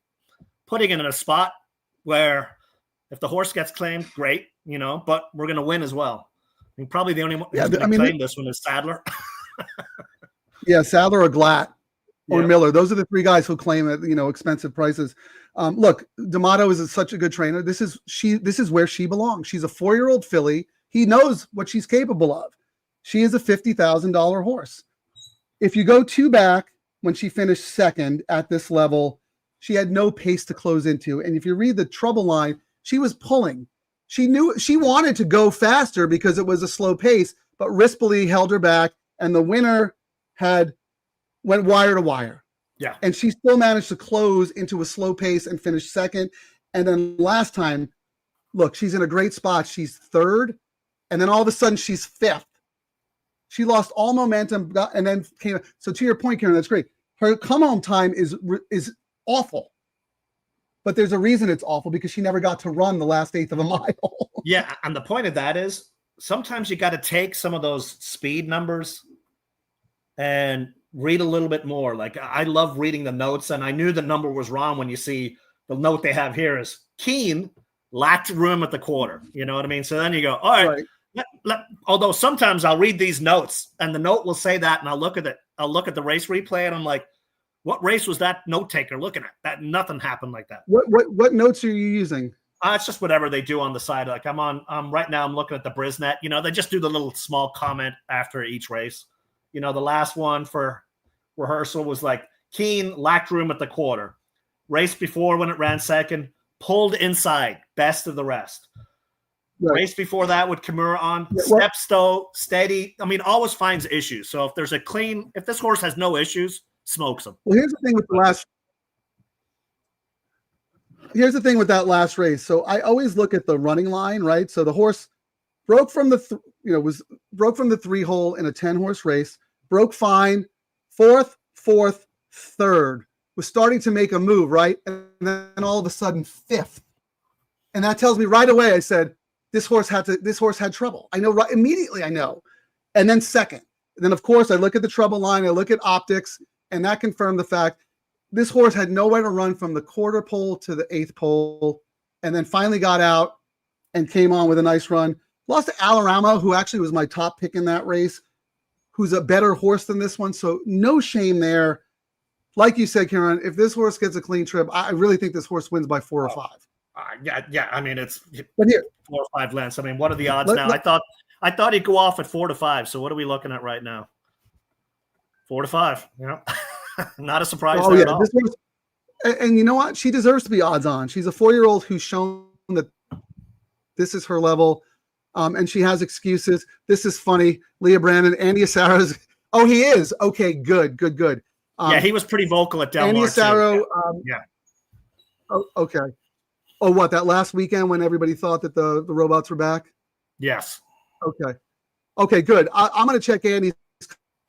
putting it in a spot where if the horse gets claimed, great, but we're going to win as well. Probably the only one who's going to claim this one is Sadler. Yeah, Sadler or Glatt or Miller. Those are the three guys who claim at expensive prices. Look, D'Amato is such a good trainer. This is where she belongs. She's a 4-year-old filly. He knows what she's capable of. She is a $50,000 horse. If you go 2 back when she finished second at this level, she had no pace to close into. And if you read the trouble line, she was pulling. She knew she wanted to go faster because it was a slow pace, but Rispoli held her back, and the winner went wire to wire. Yeah. And she still managed to close into a slow pace and finish second. And then last time, look, she's in a great spot. She's third. And then all of a sudden she's fifth. She lost all momentum and then came. So to your point, Karen, that's great. Her come home time is awful. But there's a reason it's awful, because she never got to run the last eighth of a mile. Yeah. And the point of that is sometimes you got to take some of those speed numbers and read a little bit more. Like, I love reading the notes, and I knew the number was wrong when you see the note they have here is Keen lacked room at the quarter. You know what I mean? So then you go, all right. Although sometimes I'll read these notes and the note will say that, and I'll look at it. I'll look at the race replay and I'm like, what race was that note taker looking at? That nothing happened like that. What notes are you using? It's just whatever they do on the side. Like right now I'm looking at the Brisnet. They just do the little small comment after each race. The last one for rehearsal was like, Keen lacked room at the quarter. Race before, when it ran second, pulled inside, best of the rest. Right. Race before that with Kimura on, step stow, steady. Always finds issues. So if this horse has no issues, smokes him. Well, here's the thing with that last race. So I always look at the running line, right? So the horse broke from the broke from the 3-hole in a 10-horse race, broke fine, fourth, third, was starting to make a move, right? And then all of a sudden, fifth. And that tells me right away, I said, this horse had trouble. I know right immediately, I know. And then second. And then, of course, I look at the trouble line, I look at optics, and that confirmed the fact this horse had nowhere to run from the quarter pole to the 8th pole, and then finally got out and came on with a nice run. Lost to Alarama, who actually was my top pick in that race, who's a better horse than this one. So no shame there. Like you said, Kieran, if this horse gets a clean trip, I really think this horse wins by 4 or 5. Yeah. I mean, it's but here, 4 or 5 lengths. I mean, what are the odds now? I thought he'd go off at 4 to 5. So what are we looking at right now? 4 to 5. Not a surprise there at all. This horse, and you know what? She deserves to be odds on. She's a 4-year-old who's shown that this is her level, and she has excuses. This is funny. Leah Brandon, Andy Assaro's. Oh, he is. Okay, good. He was pretty vocal at Del Mar. Andy Assaro. Yeah. Oh, okay. Oh, what, that last weekend when everybody thought that the robots were back? Yes. Okay, good. I'm going to check Andy's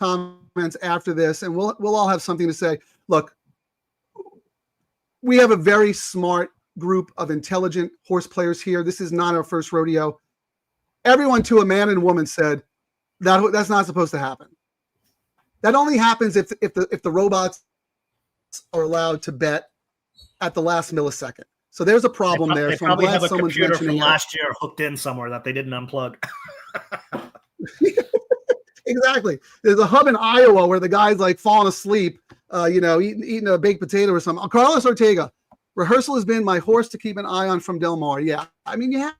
comments after this, and we'll all have something to say. Look, we have a very smart group of intelligent horse players here. This is not our first rodeo. Everyone to a man and woman said that's not supposed to happen. That only happens if the robots are allowed to bet at the last millisecond. So there's a problem there. They so probably I'm glad have a someone's computer from mentioning last year hooked in somewhere that they didn't unplug. Exactly. There's a hub in Iowa where the guy's like falling asleep, eating a baked potato or something. Carlos Ortega, rehearsal has been my horse to keep an eye on from Del Mar. Yeah, I mean, you have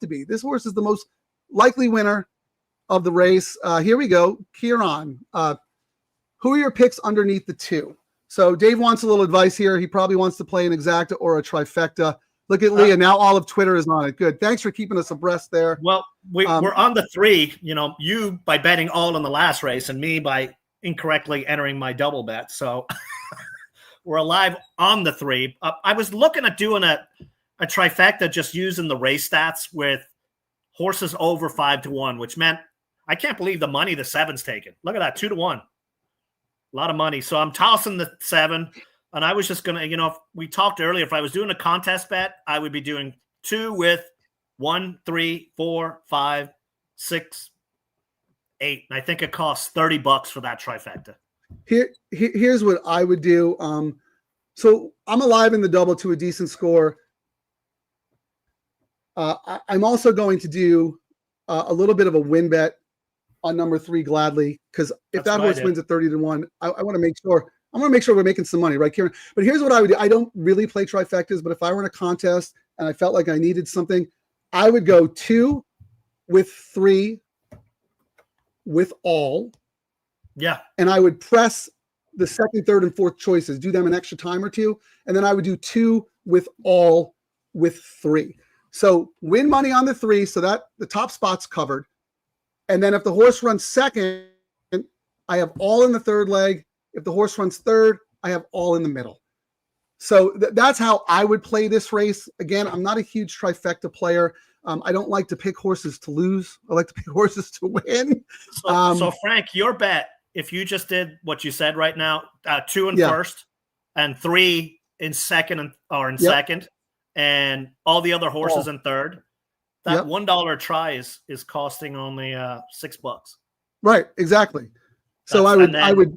to be. This horse is the most likely winner of the race. Here we go. Kieran, who are your picks underneath the 2? So Dave wants a little advice here. He probably wants to play an exacta or a trifecta. Look at Leah. Now all of Twitter is on it. Good. Thanks for keeping us abreast there. Well, we're on the 3, you by betting all in the last race and me by incorrectly entering my double bet. So we're alive on the 3. I was looking at doing a trifecta just using the race stats with horses over 5 to 1, which meant I can't believe the money the 7's taken. Look at that, 2 to 1. A lot of money. So I'm tossing the 7. And I was just going to, if we talked earlier, if I was doing a contest bet, I would be doing 2 with 1, 3, 4, 5, 6, 8. And I think it costs $30 for that trifecta. Here's what I would do. So I'm alive in the double to a decent score. I'm also going to do a little bit of a win bet on number 3, Gladly, because if that horse wins at 30 to 1, I want to make sure. I want to make sure we're making some money, right, Kieran? But here's what I would do. I don't really play trifectas, but if I were in a contest and I felt like I needed something, I would go 2 with 3 with all. Yeah. And I would press the 2nd, 3rd, and 4th choices, do them an extra time or 2. And then I would do 2 with all with 3. So win money on the 3 so that the top spot's covered. And then if the horse runs 2nd, I have all in the 3rd leg. If the horse runs 3rd, I have all in the middle. So that's how I would play this race. Again, I'm not a huge trifecta player. I don't like to pick horses to lose. I like to pick horses to win. So Frank, your bet, if you just did what you said right now, 2 in first and 3 in second second, and all the other horses in 3rd, that $1 try is costing only $6. Right, exactly. So I would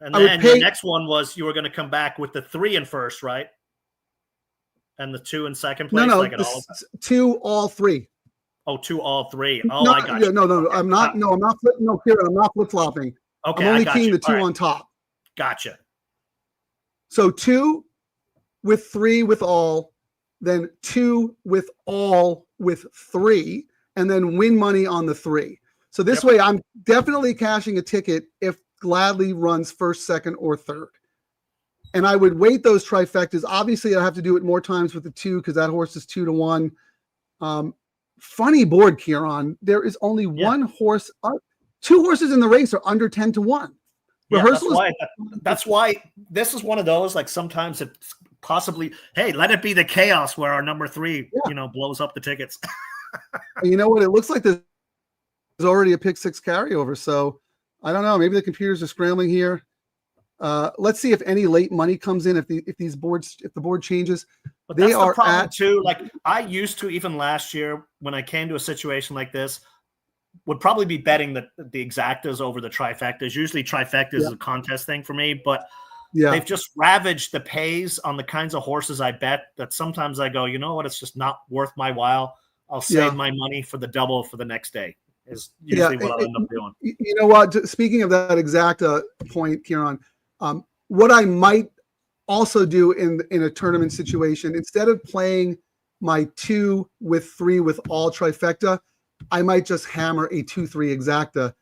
And then the next one was you were going to come back with the 3 in first, right? And the 2 in second place? No, like all 2 all 3. Oh, 2 all 3. Oh, no, I got you. No, I'm not. No, I'm not. No, Kieran, I'm not flip-flopping. Okay, I'm only keying the 2 on top. Gotcha. So 2 with 3 with all, then 2 with all with 3, and then win money on the 3. So this way, I'm definitely cashing a ticket if Gladly runs 1st, 2nd, or 3rd. And I would weight those trifectas. Obviously, I have to do it more times with the 2 because that horse is 2 to 1. Funny board, Kieran. There is only one horse. 2 horses in the race are under 10 to 1. That's why this is one of those, like sometimes it's possibly, hey, let it be the chaos where our number 3, blows up the tickets. You know what? It looks like there's already a pick 6 carryover. So I don't know. Maybe the computers are scrambling here. Let's see if any late money comes in. If the board changes, but that's the problem too. Like I used to, even last year when I came to a situation like this, would probably be betting the exactas over the trifectas. Usually trifectas is a contest thing for me, but Yeah. they've just ravaged the pays on the kinds of horses I bet that sometimes I go, you know what, it's just not worth my while. I'll save my money for the double for the next day is usually what I'll end up doing. You know what? Speaking of that exact point, Kieran, what I might also do in a tournament situation, instead of playing my 2 with 3 with all trifecta, I might just hammer a 2-3 exacta,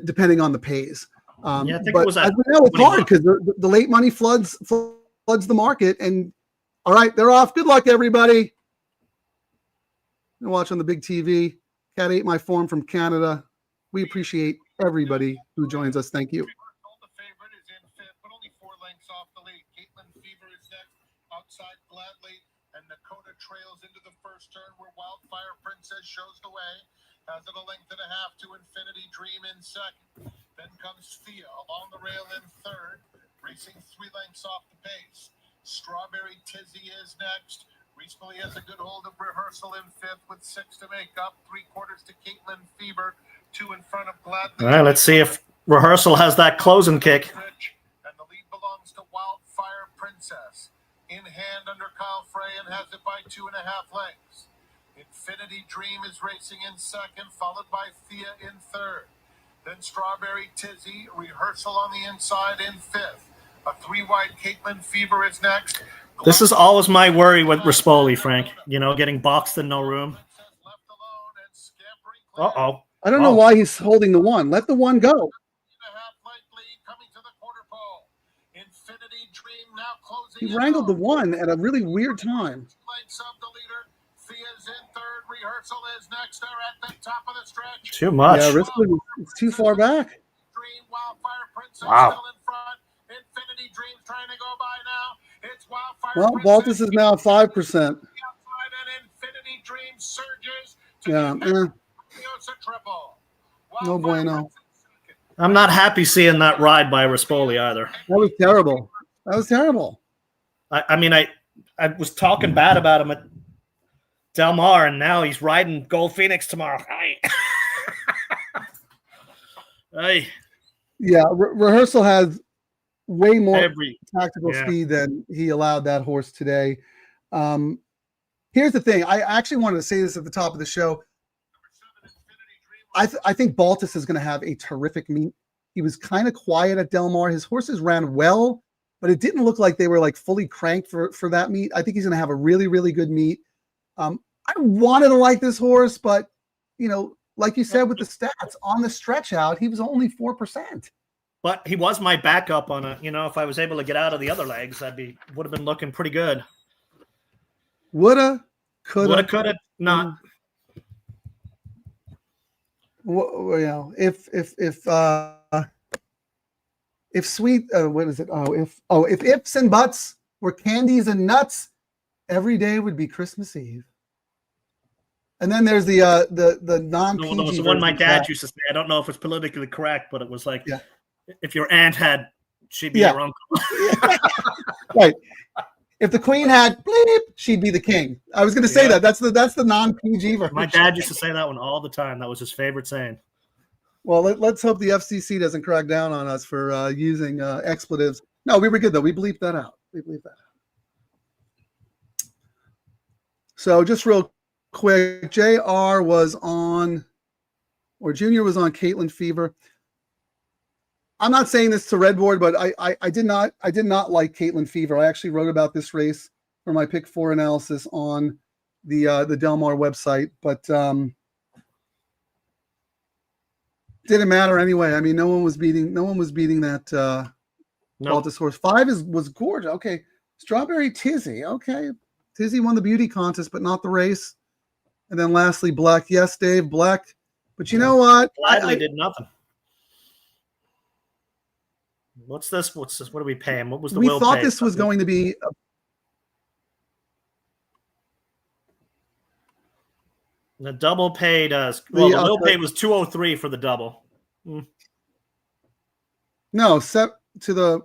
depending on the pays. I think but it was as we know, it's hard because the late money floods the market. And all right, they're off. Good luck, everybody. Watch on the big TV. Cat ate my form from Canada. We appreciate everybody who joins us. Thank you. The favorite is in fifth, but only 4 lengths off the lead. Caitlin Fever is next, outside Gladly, and Nakota trails into the first turn where Wildfire Princess shows the way. Has it a length and a half to Infinity Dream in second. Then comes Thea along the rail in third, racing 3 lengths off the pace. Strawberry Tizzy is next. Recently has a good hold of Rehearsal in fifth with 6 to make up, 3/4 to Caitlin Fever, 2 in front of Gladly. All right, let's see if Rehearsal has that closing kick. And the lead belongs to Wildfire Princess. In hand under Kyle Frey and has it by 2.5 lengths. Infinity Dream is racing in second, followed by Thea in third. Then Strawberry Tizzy, Rehearsal on the inside in fifth. A 3-wide Caitlin Fever is next. This is always my worry with Rispoli, Frank. You know, getting boxed in no room. Uh-oh. I don't know why he's holding the 1. Let the 1 go. He wrangled the 1 at a really weird time. Too much. Yeah, Rispoli is too far back. Wow. Well, Baltus is now 5%. Yeah. No bueno. I'm not happy seeing that ride by Rispoli either. That was terrible. That was terrible. I mean, I was talking bad about him at Del Mar, and now he's riding Gold Phoenix tomorrow. Hey. Yeah, Rehearsal has way more tactical speed than he allowed that horse today. Here's the thing. I actually wanted to say this at the top of the show. I think Baltus is going to have a terrific meet. He was kind of quiet at Del Mar. His horses ran well, but it didn't look like they were like fully cranked for that meet. I think he's going to have a really, really good meet. I wanted to like this horse, but, you know, like you said with the stats, on the stretch out, he was only 4%. But he was my backup on a, you know, if I was able to get out of the other legs, would have been looking pretty good. Woulda, coulda, not. Well, if sweet, what is it? If ifs and buts were candies and nuts, every day would be Christmas Eve. And then there's the non-PG. No, the one my dad used to say. I don't know if it's politically correct, but it was like, if your aunt had, she'd be your uncle. Right. If the queen had bleep, she'd be the king. I was going to say that. That's the non-PG version. My dad used to say that one all the time. That was his favorite saying. Well, let's hope the FCC doesn't crack down on us for using expletives. No, we were good though. We bleeped that out. So just real quick, JR was on, or Junior was on Caitlin Fever. I'm not saying this to Redboard, but I did not like Caitlin Fever. I actually wrote about this race for my pick 4 analysis on the Del Mar website, but didn't matter anyway. I mean, no one was beating that Baltus horse. 5 was gorgeous. Okay, Strawberry Tizzy. Okay, Tizzy won the beauty contest, but not the race. And then lastly, Black. Yes, Dave, Black. But you know what? Gladly did nothing. What's this? What do we pay him? What was the we thought this was going to be the double paid us. Well, the low pay was 203 for the double. No, set to the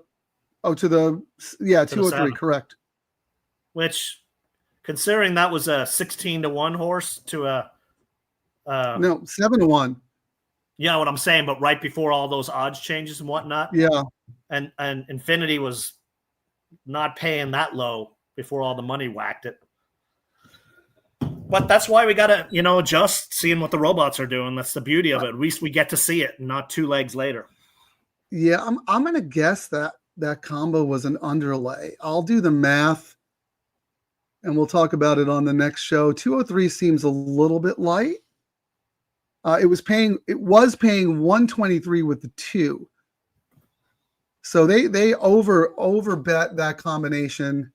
203, correct. Which, considering that was a 16-1 horse to a no 7-1. You know what I'm saying? But right before all those odds changes and whatnot. Yeah. And Infinity was not paying that low before all the money whacked it. But that's why we got to, adjust, seeing what the robots are doing. That's the beauty of it. At least we get to see it, not 2 legs later. Yeah, I'm going to guess that combo was an underlay. I'll do the math, and we'll talk about it on the next show. 203 seems a little bit light. It was paying 123 with the 2. So they over bet that combination.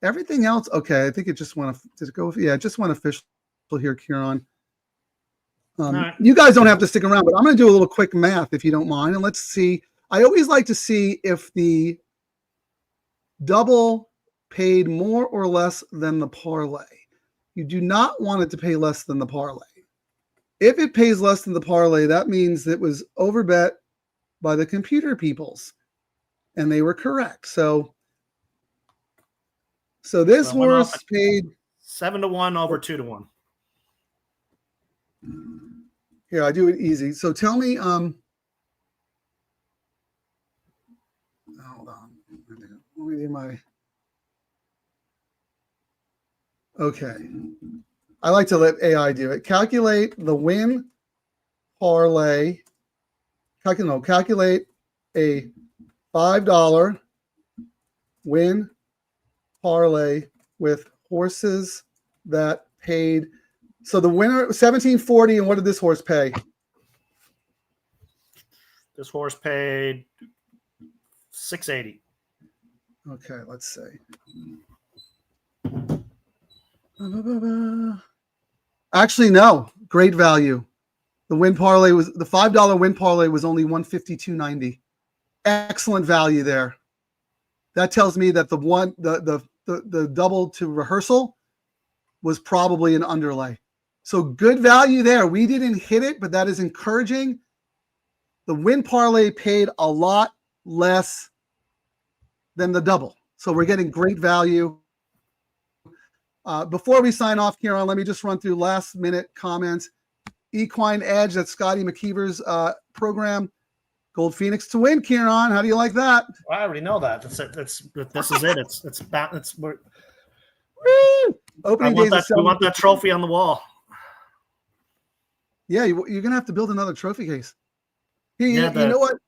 Everything else, okay. I think it just went it just went official here, Kieran. Right. You guys don't have to stick around, but I'm going to do a little quick math if you don't mind, and let's see. I always like to see if the double paid more or less than the parlay. You do not want it to pay less than the parlay. If it pays less than the parlay, that means it was overbet by the computer peoples, and they were correct. So this horse paid 7-1 over 2-1. Here, I do it easy. So tell me, hold on. Let me do my. Okay. I like to let AI do it. Calculate the win parlay. Calculate a $5 win parlay with horses that paid. So the winner, 1740, and what did this horse pay? This horse paid $680. Okay, let's see. Actually, no. Great value. The win parlay was the $5 win parlay was only $152.90. Excellent value there. That tells me that the double to rehearsal was probably an underlay. So good value there. We didn't hit it, but that is encouraging. The win parlay paid a lot less than the double. So we're getting great value. Before we sign off, Kieran, let me just run through last minute comments. Equine Edge, that's Scotty McKeever's program. Gold Phoenix to win, Kieran. How do you like that? I already know that. This is it. We're opening we days. want that trophy on the wall. Yeah, you're going to have to build another trophy case. You know what?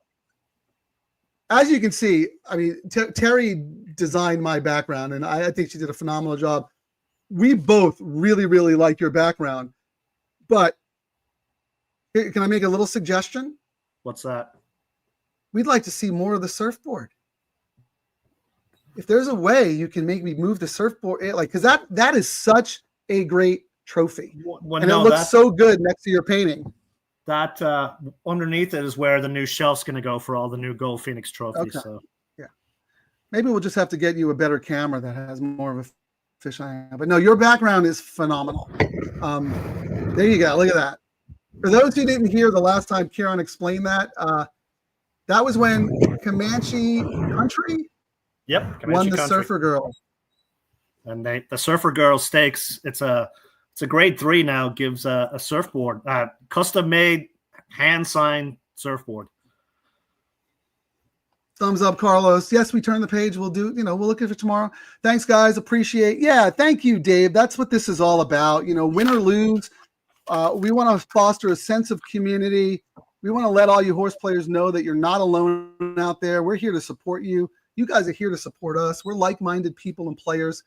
As you can see, I mean, Terry designed my background, and I think she did a phenomenal job. We both really, really like your background. But can I make a little suggestion? What's that? We'd like to see more of the surfboard. If there's a way you can make me move the surfboard, because that is such a great trophy. Well, and it looks so good next to your painting. That underneath it is where the new shelf's going to go for all the new Gold Phoenix trophies. Okay. So yeah, maybe we'll just have to get you a better camera that has more of a fisheye. But no, your background is phenomenal. There you go. Look at that. For those who didn't hear the last time Kieran explained that, that was when Comanche Country won the Surfer Girl. And the Surfer Girl Stakes, it's a grade 3 now, gives a surfboard, custom made, hand signed surfboard. Thumbs up, Carlos. Yes, we turn the page. We'll look at it tomorrow. Thanks, guys. Appreciate. Yeah, thank you, Dave. That's what this is all about. Win or lose. We want to foster a sense of community. We want to let all you horse players know that you're not alone out there. We're here to support you. You guys are here to support us. We're like-minded people and players.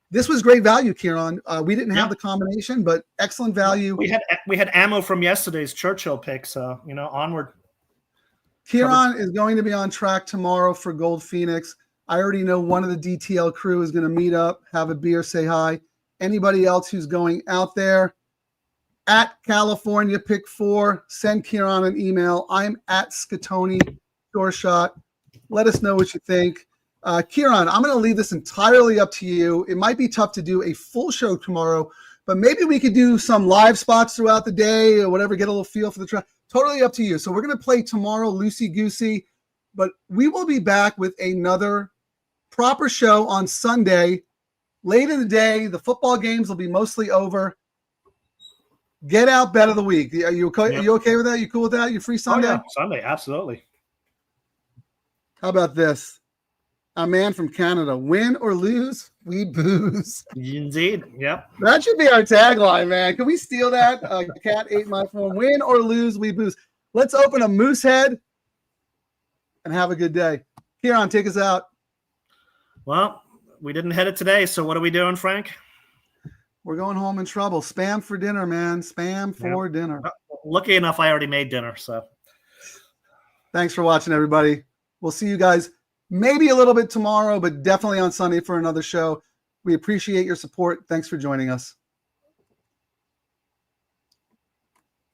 This was great value, Kieran. We didn't have the combination, but excellent value. We had ammo from yesterday's Churchill pick, so onward. Kieran is going to be on track tomorrow for Gold Phoenix. I already know one of the DTL crew is going to meet up, have a beer, say hi. Anybody else who's going out there, at California Pick 4, send Kieran an email. I'm at Scatoni Shore Shot. Let us know what you think. Kieran, I'm going to leave this entirely up to you. It might be tough to do a full show tomorrow, but maybe we could do some live spots throughout the day or whatever, get a little feel for the track. Totally up to you. So we're going to play tomorrow loosey-goosey, but we will be back with another proper show on Sunday. Late in the day, the football games will be mostly over. Get out bet of the week. Are you okay? Yep. Are you okay with that? You cool with that? You free Sunday? Oh, yeah. Sunday, absolutely. How about this? A man from Canada. Win or lose, we booze. Indeed. Yep. That should be our tagline, man. Can we steal that? Cat ate my form. Win or lose, we booze. Let's open a moose head and have a good day. Kieran, take us out. Well, we didn't hit it today, so what are we doing, Frank? We're going home in trouble. Spam for dinner, man. Spam for dinner. Lucky enough, I already made dinner, so. Thanks for watching, everybody. We'll see you guys maybe a little bit tomorrow, but definitely on Sunday for another show. We appreciate your support. Thanks for joining us.